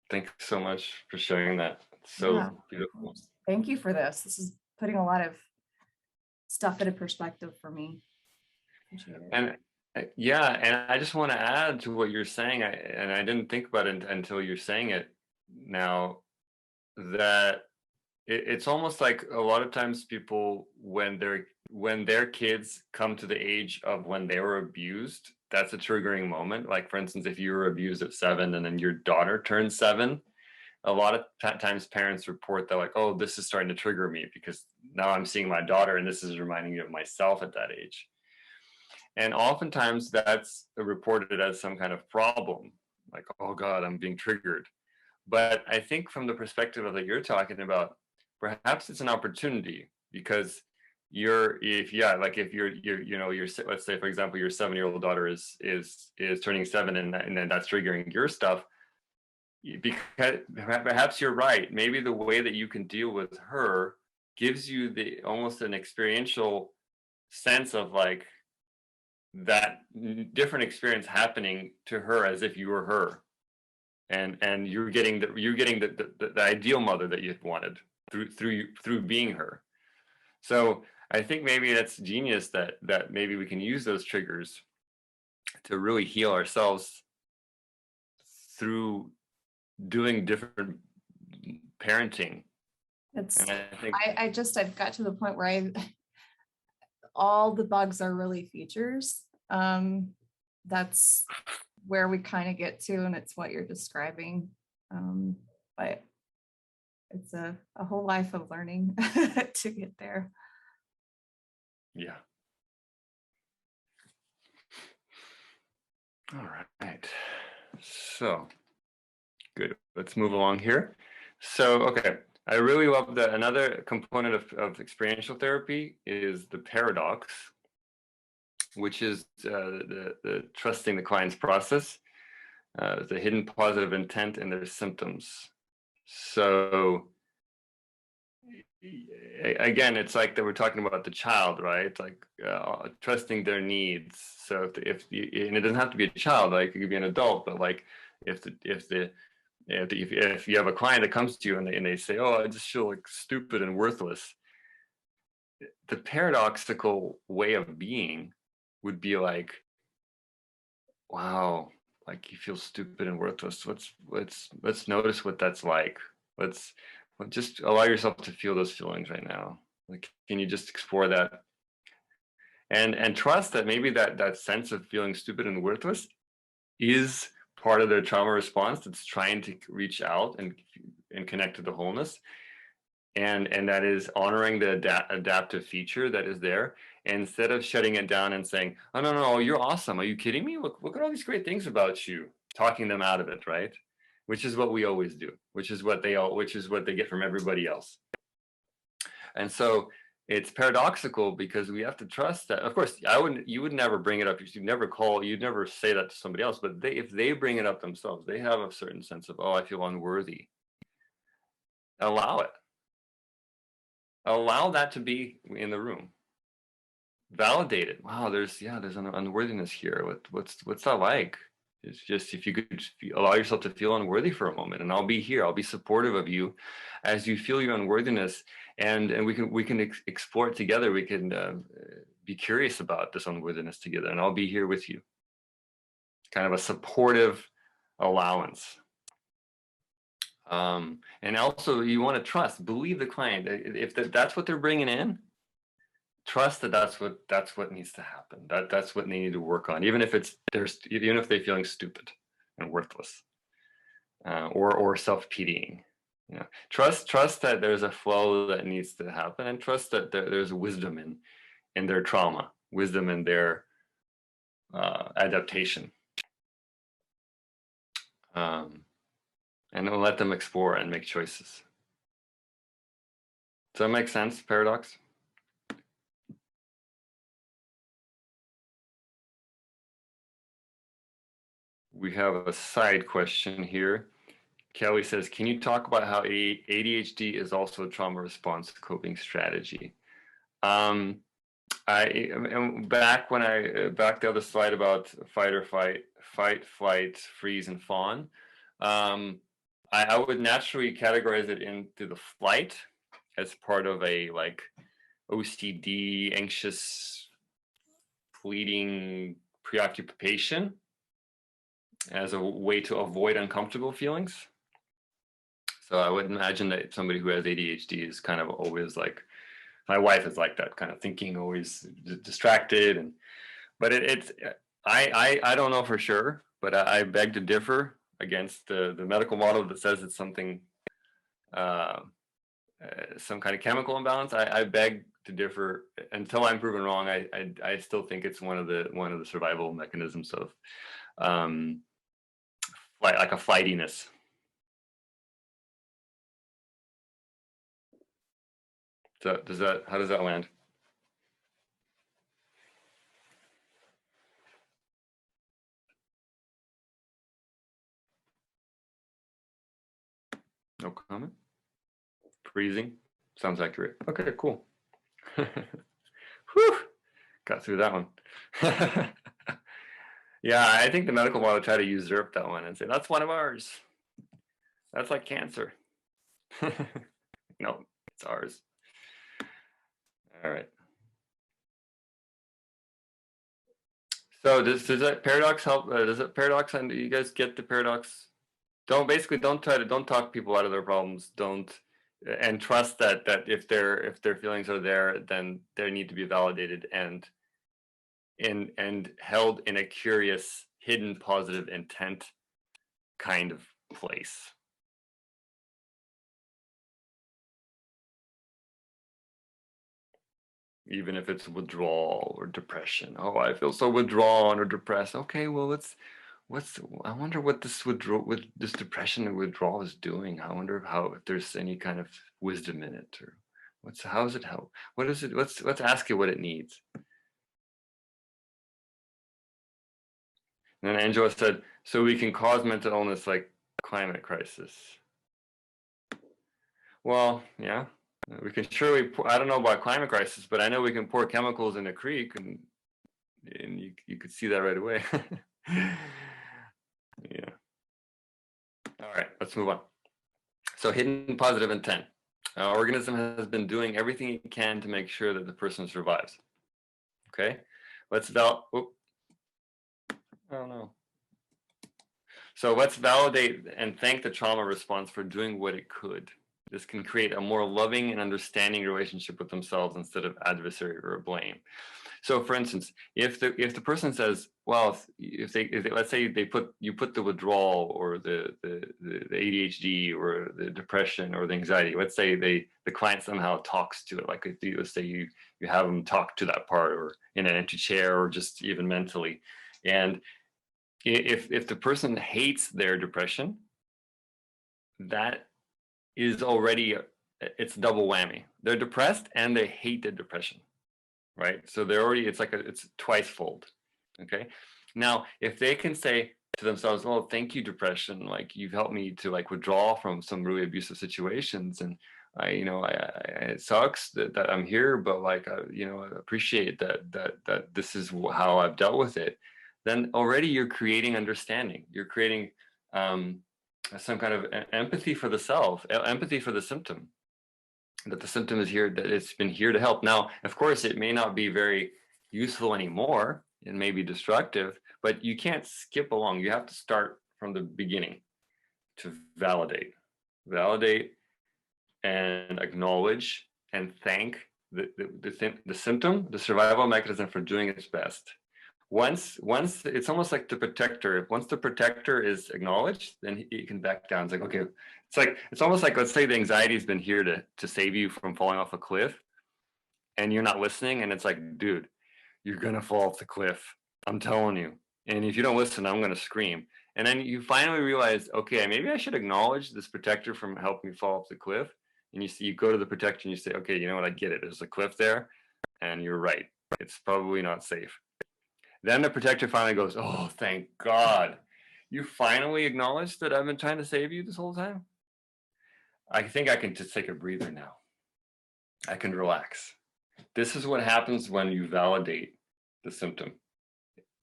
Thanks so much for sharing that. It's so beautiful. Thank you for this. This is putting a lot of stuff into perspective for me. Appreciate it. And and I just want to add to what you're saying, and I didn't think about it until you're saying it now, that it's almost like a lot of times people, when their kids come to the age of when they were abused, that's a triggering moment. Like, for instance, if you were abused at 7 and then your daughter turns 7, a lot of times parents report that, like, oh, this is starting to trigger me because now I'm seeing my daughter and this is reminding me of myself at that age. And oftentimes that's reported as some kind of problem, like, oh God, I'm being triggered. But I think from the perspective of that you're talking about, perhaps it's an opportunity, because let's say, for example, your 7-year-old daughter is turning 7 and then that's triggering your stuff. Because perhaps you're right. Maybe the way that you can deal with her gives you almost an experiential sense of like that different experience happening to her as if you were her, and you're getting the ideal mother that you've wanted through being her. So I think maybe that's genius that maybe we can use those triggers to really heal ourselves through doing different parenting. I've got to the point where all the bugs are really features. that's where we kind of get to, and it's what you're describing. But it's a whole life of learning to get there. Yeah. All right. So good. Let's move along here. So, okay. I really love that another component of experiential therapy is the paradox, which is the trusting the client's process, the hidden positive intent in their symptoms. So again, it's like that we're talking about the child, right? Like trusting their needs. So if and it doesn't have to be a child, like it could be an adult, but like if you have a client that comes to you and they say, oh, I just feel like stupid and worthless, the paradoxical way of being would be like, wow, like you feel stupid and worthless. Let's notice what that's like. Let's just allow yourself to feel those feelings right now. Like, can you just explore that and trust that maybe that sense of feeling stupid and worthless is part of their trauma response that's trying to reach out and connect to the wholeness, and that is honoring the adaptive feature that is there, instead of shutting it down and saying, oh no, you're awesome, are you kidding me, look at all these great things about you, talking them out of it, right? Which is what we always do, which is what they get from everybody else. And so it's paradoxical because we have to trust that. Of course, you would never bring it up. You'd never say that to somebody else. But if they bring it up themselves, they have a certain sense of, oh, I feel unworthy. Allow it. Allow that to be in the room. Validate it. Wow, there's an unworthiness here. What's that like? It's just, if you could allow yourself to feel unworthy for a moment, and I'll be here. I'll be supportive of you as you feel your unworthiness, and we can explore it together. We can be curious about this unworthiness together, and I'll be here with you. Kind of a supportive allowance. And also, you want to trust, believe the client. If that's what they're bringing in, trust that that's what needs to happen. That's what they need to work on, even if they're feeling stupid and worthless, or self-pitying. You know, trust that there's a flow that needs to happen, and trust that there's wisdom in their trauma, wisdom in their adaptation, and then let them explore and make choices. Does that make sense? Paradox? We have a side question here. Kelly says, can you talk about how ADHD is also a trauma response coping strategy? Back the other slide about fight or flight, flight, freeze, and fawn. I would naturally categorize it into the flight as part of a like OCD, anxious, fleeting preoccupation, as a way to avoid uncomfortable feelings. So I would imagine that somebody who has ADHD is kind of always like, my wife is like that, kind of thinking, always distracted. But I don't know for sure, but I beg to differ against the medical model that says it's something, some kind of chemical imbalance. I beg to differ until I'm proven wrong. I still think it's one of the survival mechanisms of like a flightiness. So how does that land? No comment? Freezing? Sounds accurate. Okay, cool. Whew, got through that one. Yeah, I think the medical model tried to usurp that one and say, that's one of ours. That's like cancer. No, it's ours. All right. So does that paradox help? Does it paradox, and you guys get the paradox? Don't talk people out of their problems. And trust that if their feelings are there, then they need to be validated, and and held in a curious, hidden positive intent kind of place. Even if it's withdrawal or depression. Oh, I feel so withdrawn or depressed. Okay, well, I wonder what this depression and withdrawal is doing. I wonder if there's any kind of wisdom in it, or how does it help? What is it? Let's ask it what it needs. And then Angela said, so we can cause mental illness like climate crisis. Well, yeah, we can surely, I don't know about climate crisis, but I know we can pour chemicals in a creek and you could see that right away. Yeah. All right, let's move on. So hidden positive intent. Our organism has been doing everything it can to make sure that the person survives. Okay, let's So let's validate and thank the trauma response for doing what it could. This can create a more loving and understanding relationship with themselves instead of adversary or blame. So, for instance, if the person says, well, if they let's say you put the withdrawal or the ADHD or the depression or the anxiety, let's say the client somehow talks to it, like let's say you have them talk to that part, or in an empty chair, or just even mentally, and if the person hates their depression, that is already, it's double whammy. They're depressed and they hate the depression, right? So they're already, it's twice fold. Okay. Now, if they can say to themselves, well, thank you, depression, like you've helped me to like withdraw from some really abusive situations, and it sucks that I'm here, but like I appreciate that this is how I've dealt with it. Then already you're creating understanding. You're creating some kind of empathy for the self, empathy for the symptom, that the symptom is here, that it's been here to help. Now, of course, it may not be very useful anymore. It may be destructive, but you can't skip along. You have to start from the beginning to validate and acknowledge and thank the symptom, the survival mechanism, for doing its best. Once it's almost like the protector. Once the protector is acknowledged, then he can back down. It's like, okay, it's almost like, let's say the anxiety has been here to save you from falling off a cliff, and you're not listening, and it's like, dude, you're gonna fall off the cliff. I'm telling you. And if you don't listen, I'm gonna scream. And then you finally realize, okay, maybe I should acknowledge this protector from helping me fall off the cliff. And you go to the protector and you say, okay, you know what, I get it. There's a cliff there, and you're right. It's probably not safe. Then the protector finally goes, oh, thank God. You finally acknowledged that I've been trying to save you this whole time? I think I can just take a breather now. I can relax. This is what happens when you validate the symptom.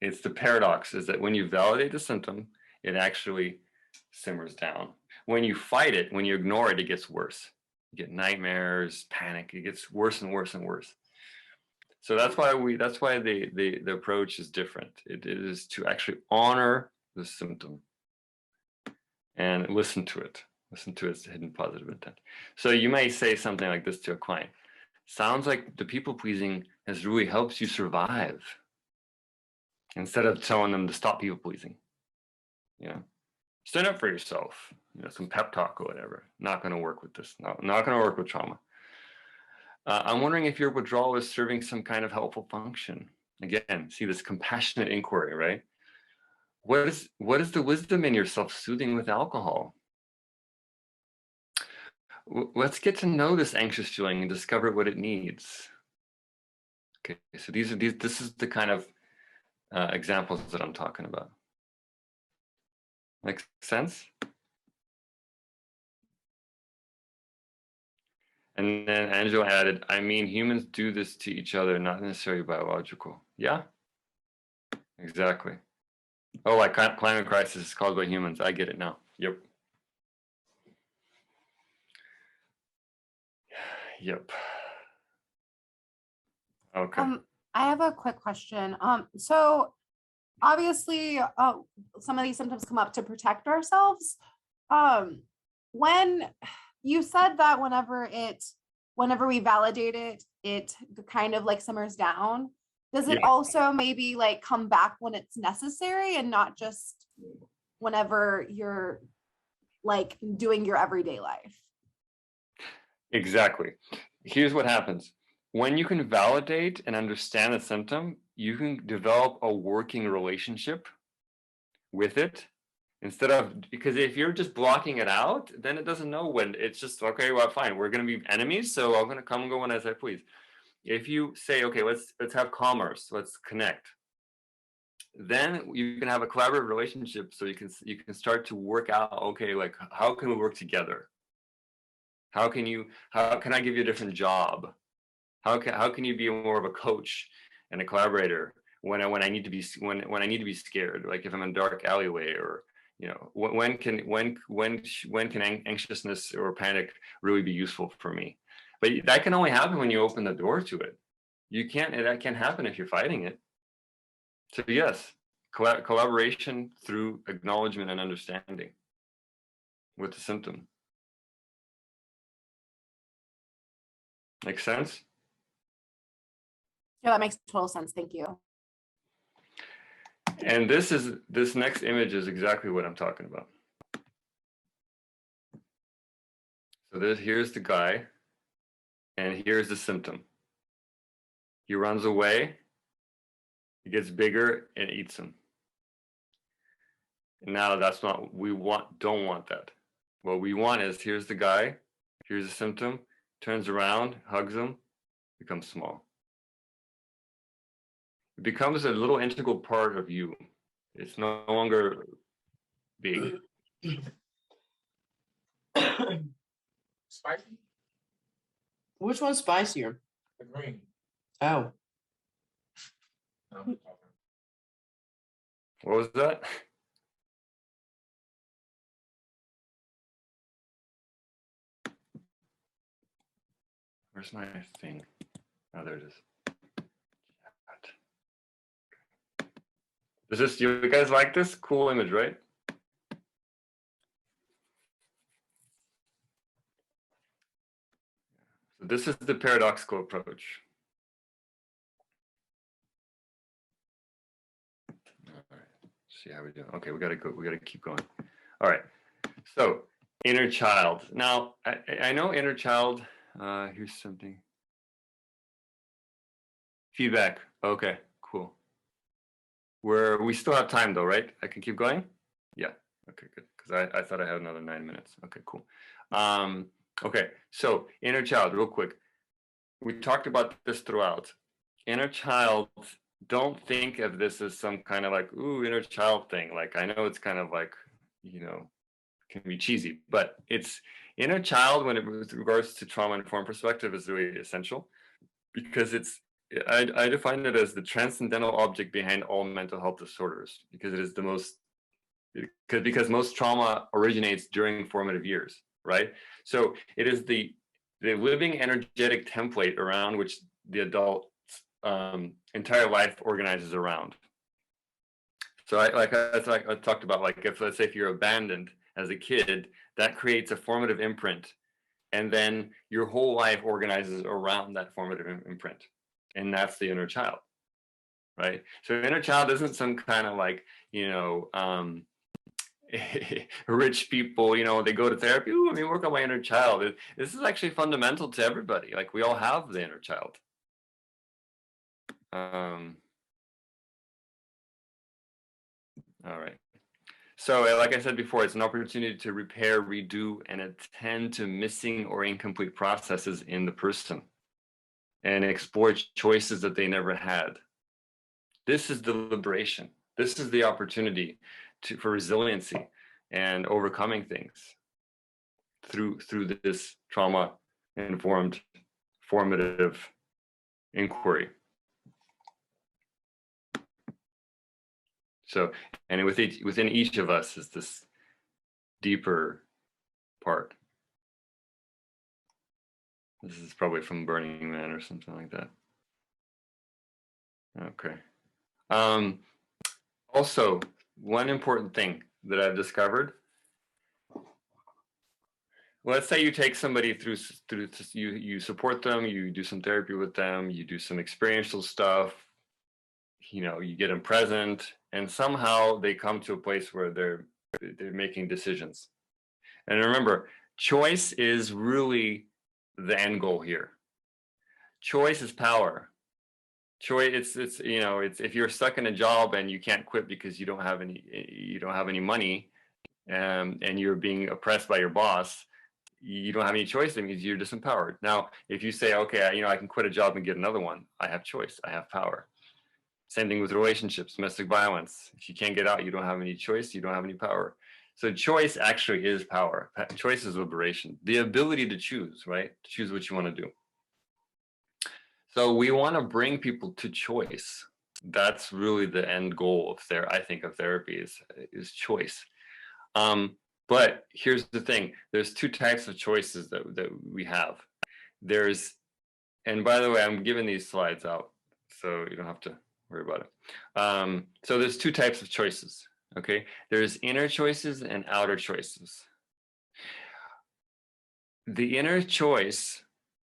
It's the paradox, is that when you validate the symptom, it actually simmers down. When you fight it, when you ignore it, it gets worse. You get nightmares, panic. It gets worse and worse and worse. So that's why the approach is different. It is to actually honor the symptom and listen to it. Listen to its hidden positive intent. So you may say something like this to a client. Sounds like the people pleasing has really helped you survive. Instead of telling them to stop people pleasing. Stand up for yourself. Some pep talk or whatever. Not going to work with this. Not going to work with trauma. I'm wondering if your withdrawal is serving some kind of helpful function. Again, see this compassionate inquiry, right? What is the wisdom in your self-soothing with alcohol? Let's get to know this anxious feeling and discover what it needs. Okay, so this is the kind of examples that I'm talking about. Makes sense? And then Angela added, I mean, humans do this to each other, not necessarily biological. Yeah, exactly. Oh, like climate crisis is caused by humans. I get it now. Yep. Yep. Okay. I have a quick question. So obviously, some of these symptoms come up to protect ourselves. When you said that whenever we validate it, it kind of like simmers down. does it also maybe like come back when it's necessary and not just whenever you're like doing your everyday life? Exactly. Here's what happens. When you can validate and understand a symptom, you can develop a working relationship with it instead of, because if you're just blocking it out, then it doesn't know when. It's just, okay, well, fine, we're going to be enemies, so I'm going to come and go when as I please. If you say, okay, let's have commerce, let's connect, then you can have a collaborative relationship. So you can start to work out, okay, like how can we work together? How can I give you a different job? How can you be more of a coach and a collaborator when I need to be when I need to be scared, like if I'm in a dark alleyway, or when can anxiousness or panic really be useful for me? But that can only happen when you open the door to it. That can't happen if you're fighting it. So yes, collaboration through acknowledgement and understanding with the symptom. Make sense? Yeah, that makes total sense. Thank you. And this next image is exactly what I'm talking about. So here's the guy, and here's the symptom. He runs away, he gets bigger and eats him. And now that's not what we want, don't want that. What we want is, here's the guy, here's the symptom, turns around, hugs him, becomes small. It becomes a little integral part of you. It's no longer big. Spicy? Which one's spicier? The green. Oh. What was that? Where's my thing? Oh, there it is. You guys like this? Cool image, right? So this is the paradoxical approach. All right, see how we do. Okay, we gotta keep going. All right, so inner child. Now, I know inner child, here's something. Feedback, okay, cool. We still have time though, right? I can keep going? Yeah, okay, good. Because I thought I had another 9 minutes. Okay, cool. Okay, so inner child, real quick. We talked about this throughout. Inner child, don't think of this as some kind of like, ooh, inner child thing. Like, I know it's kind of like, can be cheesy, but it's inner child with regards to trauma-informed perspective is really essential, because I define it as the transcendental object behind all mental health disorders, because it is the most, because most trauma originates during formative years, right? So it is the living energetic template around which the adult's entire life organizes around. So I talked about, like, let's say if you're abandoned as a kid, that creates a formative imprint, and then your whole life organizes around that formative imprint. And that's the inner child, right? So inner child isn't some kind of like, rich people, they go to therapy, ooh, let me work on my inner child. This is actually fundamental to everybody. Like, we all have the inner child. All right. So like I said before, it's an opportunity to repair, redo, and attend to missing or incomplete processes in the person, and explore choices that they never had. This is the liberation. This is the opportunity for resiliency and overcoming things through this trauma-informed formative inquiry. So, and within each of us is this deeper part. This is probably from Burning Man or something like that. Okay. Also, one important thing that I've discovered. Let's say you take somebody through you support them, you do some therapy with them, you do some experiential stuff, you get them present, and somehow they come to a place where they're making decisions. And remember, choice is really the end goal here. Choice is power. Choice, it's if you're stuck in a job and you can't quit because you don't have any money, and you're being oppressed by your boss, you don't have any choice. That means you're disempowered. Now, if you say, okay, I can quit a job and get another one, I have choice, I have power. Same thing with relationships, domestic violence. If you can't get out, you don't have any choice, you don't have any power. So choice actually is power. Choice is liberation. The ability to choose, right? To choose what you want to do. So we want to bring people to choice. That's really the end goal of I think of therapy is choice. But here's the thing, there's two types of choices that we have. And by the way, I'm giving these slides out, so you don't have to worry about it. So there's two types of choices, okay? There's inner choices and outer choices. The inner choice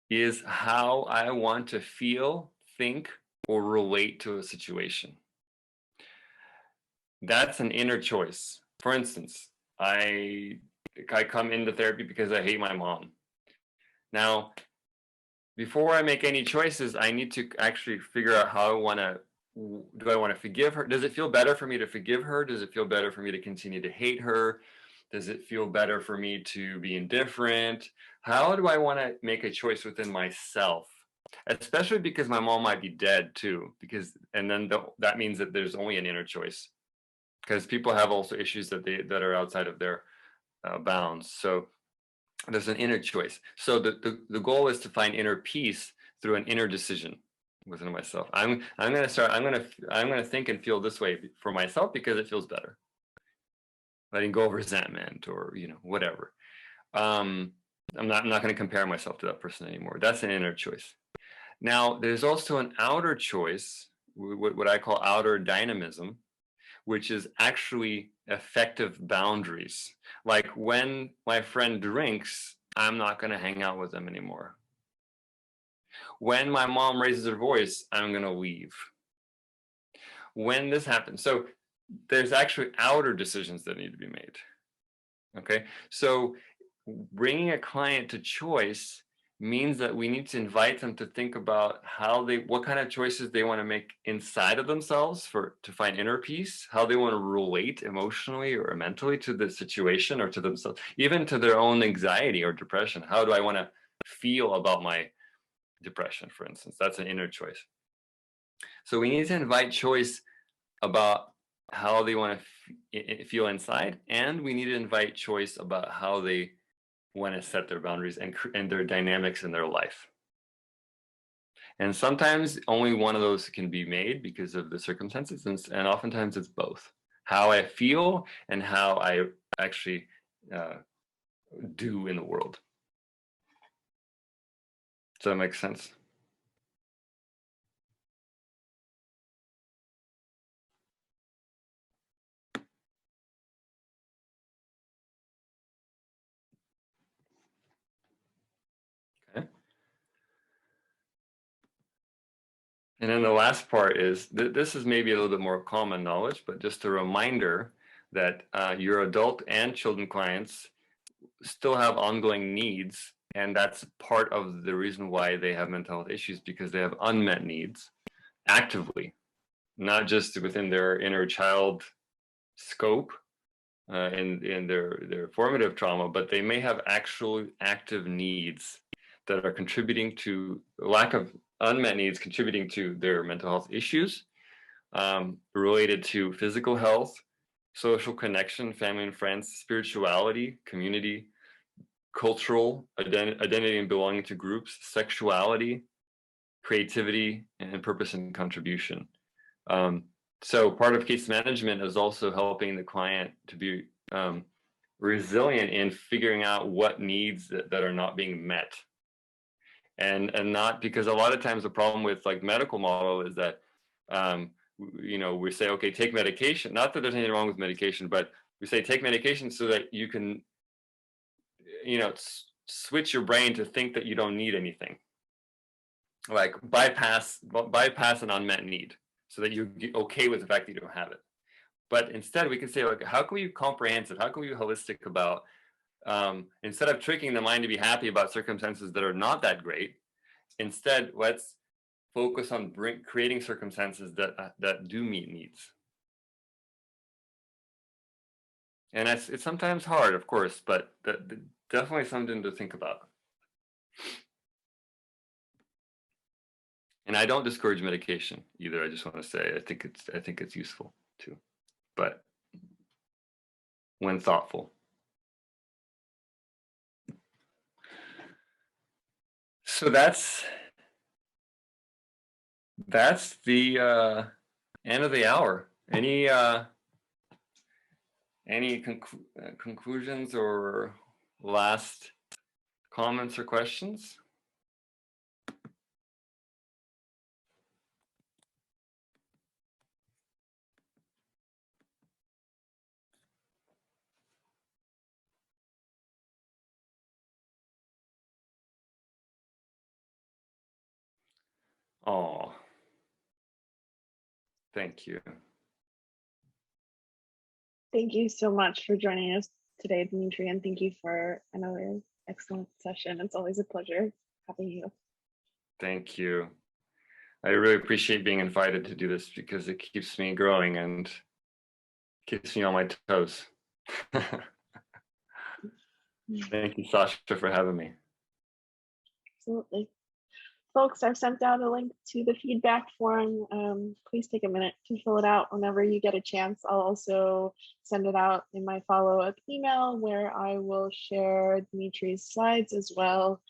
is how I want to feel, think, or relate to a situation. That's an inner choice. For instance, I come into therapy because I hate my mom. Now, before I make any choices, I need to actually figure out how do I want to forgive her? Does it feel better for me to forgive her? Does it feel better for me to continue to hate her? Does it feel better for me to be indifferent? How do I want to make a choice within myself? Especially because my mom might be dead too, and then that means that there's only an inner choice, because people have also issues that are outside of their bounds. So there's an inner choice. So the goal is to find inner peace through an inner decision within myself. I'm going to think and feel this way for myself because it feels better. Letting go of resentment or whatever. I'm not going to compare myself to that person anymore. That's an inner choice. Now there's also an outer choice, what I call outer dynamism, which is actually effective boundaries. Like when my friend drinks, I'm not going to hang out with them anymore. When my mom raises her voice, I'm going to leave. When this happens, so there's actually outer decisions that need to be made. Okay, so bringing a client to choice means that we need to invite them to think about what kind of choices they want to make inside of themselves to find inner peace, how they want to relate emotionally or mentally to the situation or to themselves, even to their own anxiety or depression. How do I want to feel about my depression, for instance? That's an inner choice. So we need to invite choice about how they want to feel inside, and we need to invite choice about how they want to set their boundaries and their dynamics in their life. And sometimes only one of those can be made because of the circumstances, and oftentimes it's both. How I feel and how I actually do in the world. Does that make sense? And then the last part is, this is maybe a little bit more common knowledge, but just a reminder that your adult and children clients still have ongoing needs. And that's part of the reason why they have mental health issues, because they have unmet needs actively, not just within their inner child scope in their formative trauma, but they may have actual active needs that are contributing to lack of unmet needs, contributing to their mental health issues related to physical health, social connection, family and friends, spirituality, community, cultural identity and belonging to groups, sexuality, creativity, and purpose and contribution. So part of case management is also helping the client to be resilient in figuring out what needs that are not being met. And not, because a lot of times the problem with like medical model is that we say, okay, take medication. Not that there's anything wrong with medication, but we say take medication so that you can switch your brain to think that you don't need anything, like bypass an unmet need. so that you're okay with the fact that you don't have it. But instead, we can say, like, how can we be comprehensive? How can we be holistic about, instead of tricking the mind to be happy about circumstances that are not that great, instead, let's focus on creating circumstances that do meet needs. And it's sometimes hard, of course, but definitely something to think about. And I don't discourage medication either. I just want to say, I think it's useful too, but when thoughtful. So that's the end of the hour. Any conclusions or last comments or questions? Oh, thank you. Thank you so much for joining us today, Dmitry, and thank you for another excellent session. It's always a pleasure having you. Thank you. I really appreciate being invited to do this because it keeps me growing and keeps me on my toes. Thank you, Sasha, for having me. Absolutely. Folks, I've sent out a link to the feedback form. Please take a minute to fill it out whenever you get a chance. I'll also send it out in my follow-up email where I will share Dmitry's slides as well.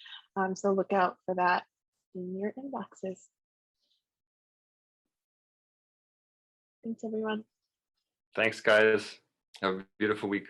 So look out for that in your inboxes. Thanks, everyone. Thanks, guys. Have a beautiful week.